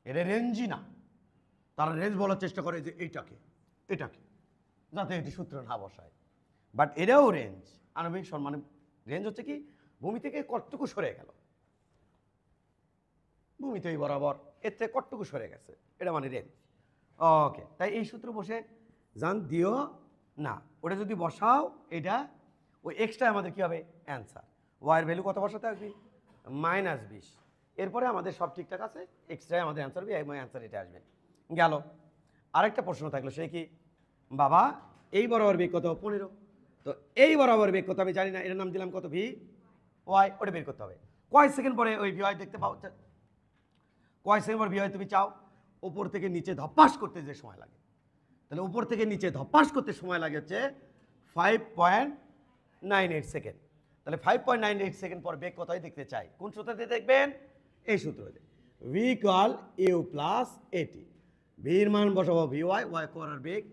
এটা রেঞ্জি না। তারা রেঞ্জ বলার চেষ্টা করে যে এটাকে যাতে এটি সূত্র না বসায়। বাট এটাও রেঞ্জ। আনুভূমিক সরণ মানে রেঞ্জ হচ্ছে কি ভূমি থেকে কতটুকু সরে গেল, ভূমি তো এই বরাবর এর থেকে কতটুকু সরে গেছে, এটা মানে রেঞ্জ। ওকে, তাই এই সূত্র বসে জান দিও না। ওটা যদি বসাও এটা ওই এক্সট্রা আমাদের কী হবে? অ্যান্সার। ওয়াইয়ের ভ্যালু কত বসাতে আসবি? -20। এরপরে আমাদের সব ঠিকঠাক আছে, এক্সট্রায় আমাদের অ্যান্সার হবে, এবং অ্যান্সার এটা আসবে। গেল। আরেকটা প্রশ্ন থাকলো, সে কি বাবা এই বরাবর বেগ কত? 15। তো এই বরাবর বেগ কত আমি জানি না, এটার নাম দিলাম কত? V y. ওটা বের করতে হবে। কয় সেকেন্ড পরে ওই ভি ওয়াই দেখতে পাও? কয় সেকেন্ড পর ভি ওয়াই তুমি চাও? উপর থেকে নিচে ধপাস করতে যে সময় লাগে, তাহলে উপর থেকে নিচে ধপাস করতে সময় লাগে হচ্ছে 5.98 সেকেন্ড। তাহলে 5.98 সেকেন্ড পর বেগ কোথায় দেখতে চাই? কোন সূত্রতে দেখবেন? এই সূত্রতে। ভি ইকুয়াল ইউ প্লাস এটি। ভির মান বসাবো ভি ওয়াই, ওয়াই করার বেগ,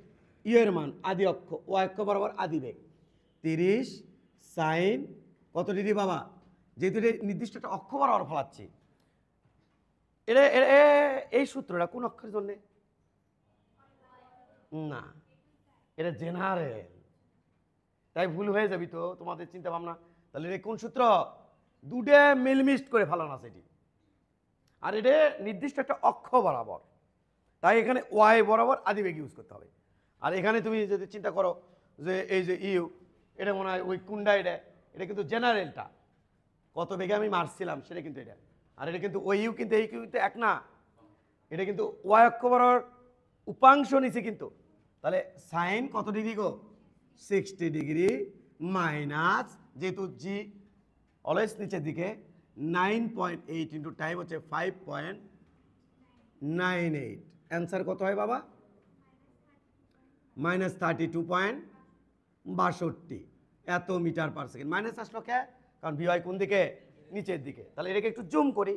ইউ এর মান আদি অক্ষ, ওয়াই অক্ষ বরাবর আদি বেগ 30 সাইন কত ডিগ্রি বাবা? যেহেতু নির্দিষ্ট একটা অক্ষ বরাবর ফলাচ্ছি, এটা এই সূত্রটা কোন অক্ষরের জন্যে? না, এটা জেনারেল, তাই ভুল হয়ে যাবি তো তোমাদের চিন্তা ভাবনা। তাহলে এটা কোন সূত্র? দুটো মিলমিস্ট করে ফেলানো আছে এটি, আর এটা নির্দিষ্ট একটা অক্ষ বরাবর, তাই এখানে ওয়াই বরাবর আদিবেগ ইউজ করতে হবে। আর এখানে তুমি যদি চিন্তা করো যে এই যে ইউ, এটা মনে হয় ওই কুন্ডা, এটা কিন্তু জেনারেলটা, কত বেগে আমি মারছিলাম সেটা কিন্তু এটা। আর এটা কিন্তু ওই ইউ কিন্তু এই কিন্তু এক না, এটা কিন্তু ওয়াই অক্ষ বরাবর উপাংশ নিচে কিন্তু। তাহলে সাইন কত ডিগ্রি গো? 60 ডিগ্রি মাইনাস, যেহেতু জি অলওয়েজ নিচের দিকে, 9.8 ইন্টু টাইম হচ্ছে 5.98। অ্যান্সার কত হয় বাবা? -32.62 এত মিটার পার সেকেন্ড। মাইনাস আসলো কে? কারণ ভিওয়াই কোন দিকে? নিচের দিকে। তাহলে এটাকে একটু জুম করি,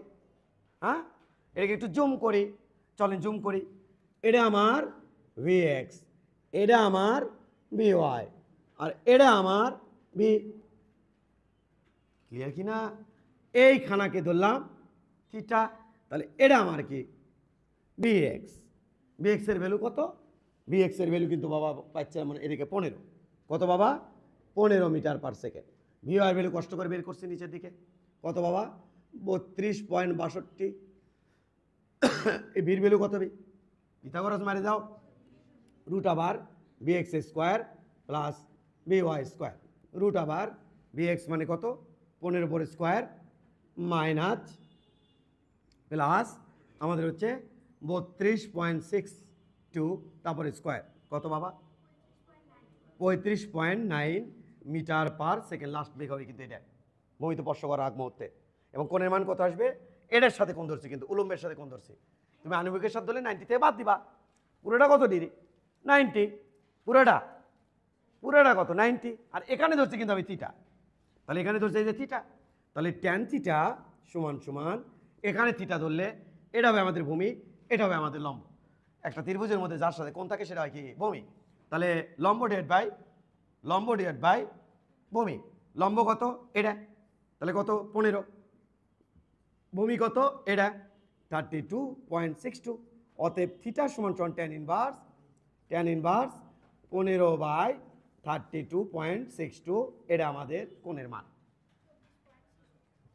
হ্যাঁ এটাকে একটু জুম করি, চলেন জুম করি। এটা আমার ভিএক্স, এটা আমার ভিওয়াই, আর এটা আমার ভি। ক্লিয়ার কি না? এই খানাকে ধরলাম থিটা, তাহলে এটা আমার কি? ভিএক্স। ভিএক্স এর ভ্যালু কত? ভিএক্স এর ভ্যালু কিন্তু বাবা পাচ্ছে মানে এদিকে 15। কত বাবা? 15 meter per second. V y value কষ্ট করে বের করছি নিচের দিকে, কত বাবা? 32.62। এই ভির ভ্যালু কত হবে? পিথাগোরাস মারি দাও, রুট আবার v x square plus v y square. Root আবার ভিএক্স মানে কত? 15 পরে স্কোয়ার মাইনাস প্লাস আমাদের হচ্ছে 32.62, তারপরে স্কোয়ার কত বাবা? 35.9 মিটার পার সেকেন্ড। লাস্ট বেগ হবে কিন্তু এটা ভূমিতে স্পর্শ করার আগ মুহূর্তে। এবং কোণের মান কত আসবে? এটার সাথে কোণ ধরছি কিন্তু, উলম্বের সাথে কোণ ধরছি। তুমি আনুভূমিকের সাথে ধরলে 90 থেকে বাদ দিবা, পুরোটা কত ডিগ্রি? 90। পুরোটা কত? 90। আর এখানে ধরছি কিন্তু আমি থিটা, তাহলে এখানে ধরছি এই যে থিটা, তাহলে ট্যান থিটা সমান সমান, এখানে থিটা ধরলে এটা হবে আমাদের ভূমি, এটা হবে আমাদের লম্ব। একটা ত্রিভুজের মধ্যে যার সাথে কোণ থাকে সেটা হয় কি? ভূমি। তাহলে লম্ব ডিভাইড বাই ভূমি। লম্ব কত? এটা, তাহলে কত? 15। ভূমি কত? এটা 32.62। অতএব থিটা সমান ট্যান ইনভার্স 15/32.62, এটা আমাদের কোণের মান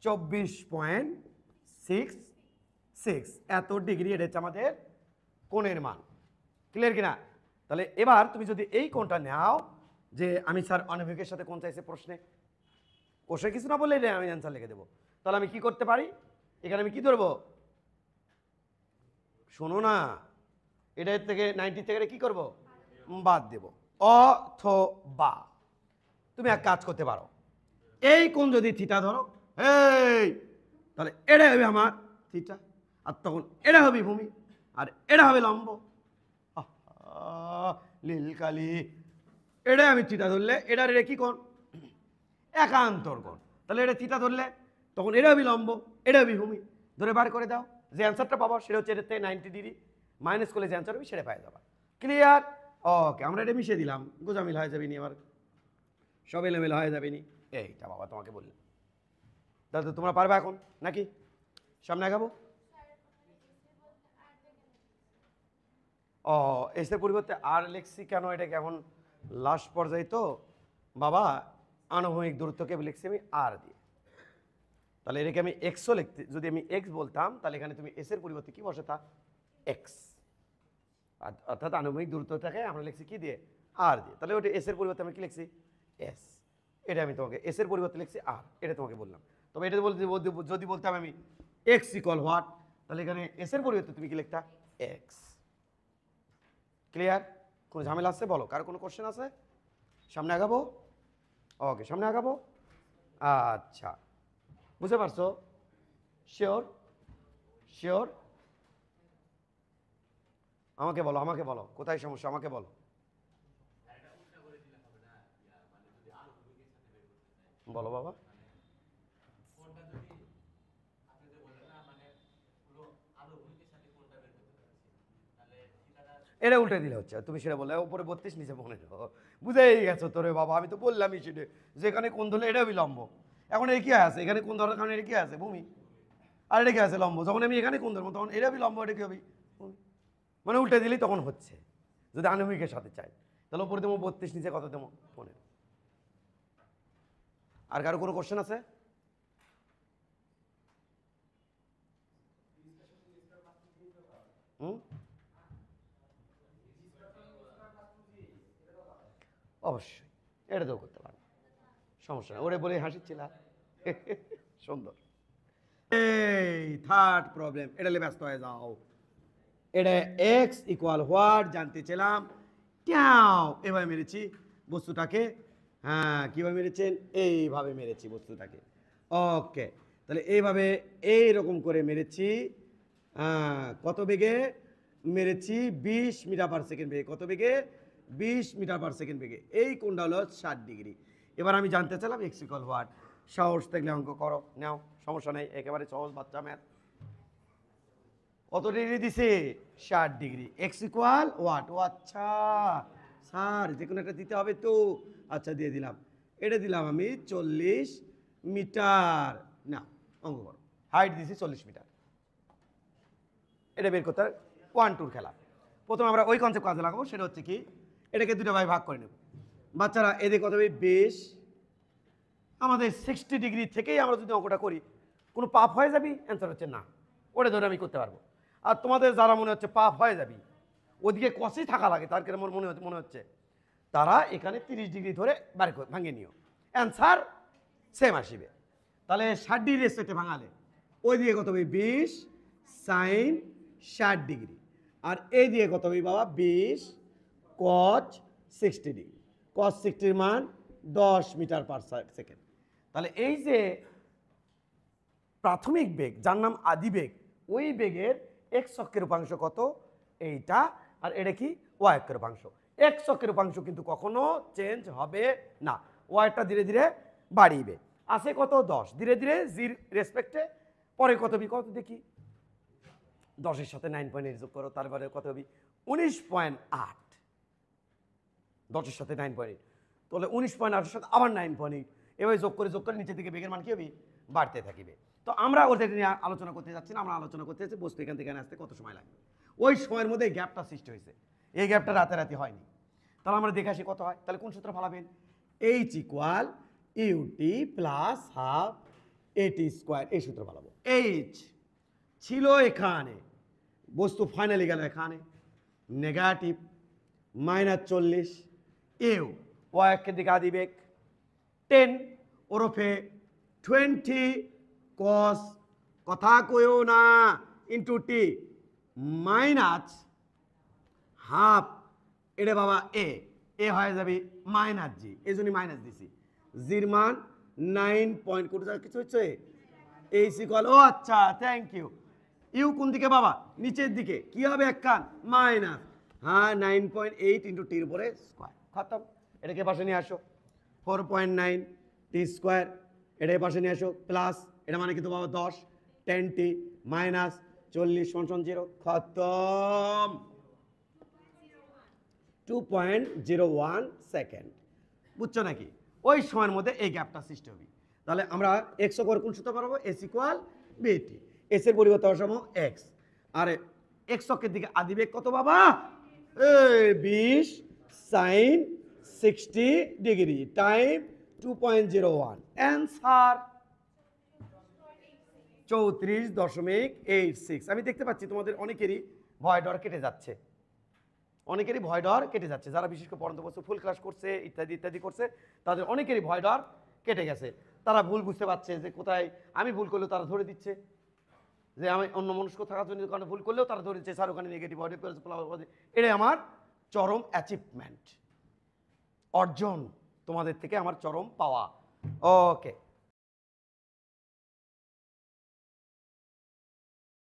24.66 এত ডিগ্রি। এটা হচ্ছে আমাদের কোণের মান। ক্লিয়ার কিনা? তাহলে এবার তুমি যদি এই কোণটা নাও, যে আমি স্যার আনুভূমিকের সাথে কোণ চাইছে প্রশ্নে, কোষে কিছু না বললে আমি অ্যান্সার লিখে দেবো, তাহলে আমি কি করতে পারি? এখানে আমি কি ধরবো? শোনো না, এটা থেকে 90 থেকে কি করব? বাদ দেব। অথবা তুমি এক কাজ করতে পারো, এই কোণ যদি থিটা ধরো, এই তাহলে এটা হবে আমার থিটা, আর তখন এটা হবে ভূমি। আর এটা হবে লম্ব। লীল কালি, এটা আমি থিতা ধরলে এটার এটা কি কোণ? একান্তর কোণ। তাহলে এটা থিতা ধরলে তখন এটা হবে লম্ব, এটা হবে ভূমি। ধরে বার করে দাও, যে অ্যান্সারটা পাবো সেটা হচ্ছে এটাতে 90 ডিগ্রি, মাইনাস করলে যে অ্যান্সার হবে সেটা পাই যাবা। ক্লিয়ার? ওকে, আমরা এটা মিশিয়ে দিলাম, গোজামিল হয়ে যাবে নি, আবার সব এলোমেলো হয়ে যাবে নি। এইটা বাবা তোমাকে বললাম, তাহলে তো তোমরা পারবে এখন নাকি? সামনে আগাবো। ও, এসের পরিবর্তে আর লিখছি কেন? এটা এখন লাস্ট পর্যায়ে তো বাবা, আনুভূমিক দূরত্বকে লিখছি আমি আর দিয়ে। তাহলে এটাকে আমি এক্সও লিখতে, যদি আমি এক্স বলতাম তাহলে এখানে তুমি এস এর পরিবর্তে কি বসাতা? এক্স। অর্থাৎ আনুভূমিক দূরত্বটাকে আমরা লিখছি কি দিয়ে? আর দিয়ে। তাহলে ওটা এস এর পরিবর্তে আমি কি লিখছি? এস। এটা আমি তোমাকে এস এর পরিবর্তে লিখছি আর, এটা তোমাকে বললাম। তবে এটা বলতে যদি বলতাম আমি এক্স ইকুয়াল হোয়াট, তাহলে এখানে এস এর পরিবর্তে তুমি কি লিখতা? এক্স। ক্লিয়ার? কোনো ঝামেলা আছে বলো, কার কোনো কোশ্চেন আছে? সামনে আগাবো। ওকে, সামনে আগাবো। আচ্ছা, বুঝতে পারছো? শিওর? শিওর? আমাকে বলো, আমাকে বলো কোথায় সমস্যা, আমাকে বলো। বলো বাবা। এটা উল্টে দিলে হচ্ছে, তুমি সেটা বললে উপরে 32 নিচে 15, বুঝেই গেছো তোরে বাবা, আমি তো বললামই সেটা, যেখানে কোণ ধরলে এটা বিলম্ব। এখন এটা কি আছে? এখানে কোণ ধরার কারণে এটা কি আছে? ভূমি। আর এটা কি আছে? লম্ব। যখন আমি এখানে কোণ ধরবো তখন এটা বিলম্ব, এটা কি হবে? ভূমি। মানে উল্টে দিলেই তখন হচ্ছে, যদি আনুভূমিকের সাথে চাই। তাহলে উপরে দেবো 32, নিচে কত দেবো? 15। আর কারো কোনো কোশ্চেন আছে? হুম, অবশ্যই এটা তো করতে পারো, সমস্যা নেই। ওরে বলে হাসিচ্ছিল সুন্দর। এই থার্ড প্রবলেম, এটা নিয়ে ব্যস্ত হয়ে যাও। এটা এক্স ইকুয়াল হোয়াট জানতে চাইলাম। ক্যাও এভাবে মেরেছি বস্তুটাকে। হ্যাঁ, কীভাবে মেরেছেন? এইভাবে মেরেছি বস্তুটাকে। ওকে, তাহলে এইভাবে এইরকম করে মেরেছি। কত বেগে মেরেছি? 20 মিটার পার সেকেন্ড বেগে। কত বেগে? 20 মিটার পার সেকেন্ড বেগে। এই কোণটা হলো 60 ডিগ্রি। এবার আমি জানতে চাইলাম এক্স ইকুয়াল হোয়াট। সহজ থাকলে অঙ্ক করো, নাও, সমস্যা নেই, একেবারে সহজ বাচ্চা ম্যাথ। কত ডিগ্রি দিছে? 60 ডিগ্রি। X equal what? ও আচ্ছা স্যার, যে কোনো একটা দিতে হবে তো। আচ্ছা, দিয়ে দিলাম। এটা দিলাম আমি 40 মিটার। না, অঙ্ক করো। হাইট দিছি 40 মিটার। এটা বের করতে 1-2 খেলা। প্রথমে আমরা ওই কনসেপ্ট কাজে লাগাবো, সেটা হচ্ছে কি, এটাকে দুটো ভাই ভাগ করে নেব। বাচ্চারা এদিকে কত হবে? 20। আমাদের 60 ডিগ্রি থেকেই আমরা যদি অঙ্কটা করি, কোনো পাপ হয়ে যাবি? অ্যান্সার হচ্ছে না, ওটা ধরে আমি করতে পারবো। আর তোমাদের যারা মনে হচ্ছে পাপ হয়ে যাবি, ওদিকে কষেই থাকা লাগে, তার কেন মনে হচ্ছে তারা এখানে 30 ডিগ্রি ধরে ভাঙিয়ে নিও, অ্যান্সার সেম আসবে। তাহলে 60 ডিগ্রি রেসপেক্টে ভাঙালে ওই দিকে কত হবে? 20 সাইন 60 ডিগ্রি। আর এই দিকে কত হবে বাবা? 20 কজ 60 ডিগ্রি। কজ 60 মান 10 মিটার পার সেকেন্ড। তাহলে এই যে প্রাথমিক বেগ, যার নাম আদি বেগ, ওই বেগের এক্স অক্ষের উপাংশ কত? এইটা। আর এটা কি? ওয়াই অক্ষের উপাংশ। এক্স অক্ষের উপাংশ কিন্তু কখনো চেঞ্জ হবে না, ওয়াইটা ধীরে ধীরে বাড়িবে। আছে কত? 10। ধীরে ধীরে জির রেসপেক্টে পরে কত হবে? কত দেখি, 10-এর সাথে 9.8 যোগ করো, তারপরে কত হবে? 19.8। 10-এর সাথে 9.8, তাহলে 19.8-এর সাথে আবার 9.8, এভাবে যোগ করে নিচের দিকে বেগের মান কি হবে? বাড়তে থাকিবে। তো আমরা ওদের নিয়ে আলোচনা করতে যাচ্ছি না, আমরা আলোচনা করতে যাচ্ছি বস্তু এখান থেকে আসতে কত সময় লাগবে। ওই সময়ের মধ্যে এই গ্যাপটা সৃষ্টি হয়েছে, এই গ্যাপটা রাতারাতি হয়নি। তাহলে আমরা দেখে আসি কত হয়। তাহলে কোন সূত্র ফলাবেন? H equal u t plus half a t square, এই সূত্র ফলাবো। এইচ ছিল এখানে, বস্তু ফাইনালি গেল এখানে, নেগেটিভ -40। ইউ ওয়াই অক্ষের দিকে আদি বেগ 10 ওরফে 20 কস, কথা কইও না, ইন্টু টি মাইনাস হাফ। এটা বাবা এ হয়ে যাবে মাইনাস জি, এই জন্য মাইনাস দিছি। জির মান 9 পয়েন্ট কোটি কিছু হচ্ছে। এইচ ইকুয়াল, ও আচ্ছা থ্যাংক ইউ, ইউ কোন দিকে বাবা? নিচের দিকে। কি হবে এক কান? মাইনাস। হ্যাঁ 9.8 ইন্টু টির উপরে স্কোয়ার, খতম। এটাকে পাশে নিয়ে আসো, 4.9 টি স্কোয়ার, এটাকে পাশে নিয়ে আসো প্লাস, এটা মানে কিন্তু বাবা 10, 10 টি মাইনাস 40 সমান 0, খতম। 2.01 সেকেন্ড, বুঝছো নাকি? ওই সময়ের মধ্যে এই গ্যাপটা সৃষ্টি হবে। তাহলে আমরা এক্স অক্ষর কোন সূত্র পাবো? এস ইকুয়াল বিটি। এস এর পরিবর্তে বসাবো এক্স, আর এক্স অক্ষের দিকে আদি বেগ কত বাবা? 20 সাইন 60 ডিগ্রি টাইম 2.01, অ্যান্সার 34.86। আমি দেখতে পাচ্ছি তোমাদের অনেকেরই ভয় ডর কেটে যাচ্ছে, অনেকেরই ভয় ডর কেটে যাচ্ছে। যারা বিশেষ করে পড়ন্ত বস্তু ফুল ক্লাস করছে ইত্যাদি ইত্যাদি করছে, তাদের অনেকেরই ভয় ডর কেটে গেছে। তারা ভুল বুঝতে পারছে যে কোথায় আমি ভুল করলেও তারা ধরে দিচ্ছে, যে আমি অন্য মনস্ক থাকার জন্য কারণে ভুল করলেও তারা ধরে দিচ্ছে স্যার ওখানে নেগেটিভ অর্ডার করেছে। এটাই আমার চরম অ্যাচিভমেন্ট, অর্জন, তোমাদের থেকে আমার চরম পাওয়া। ওকে।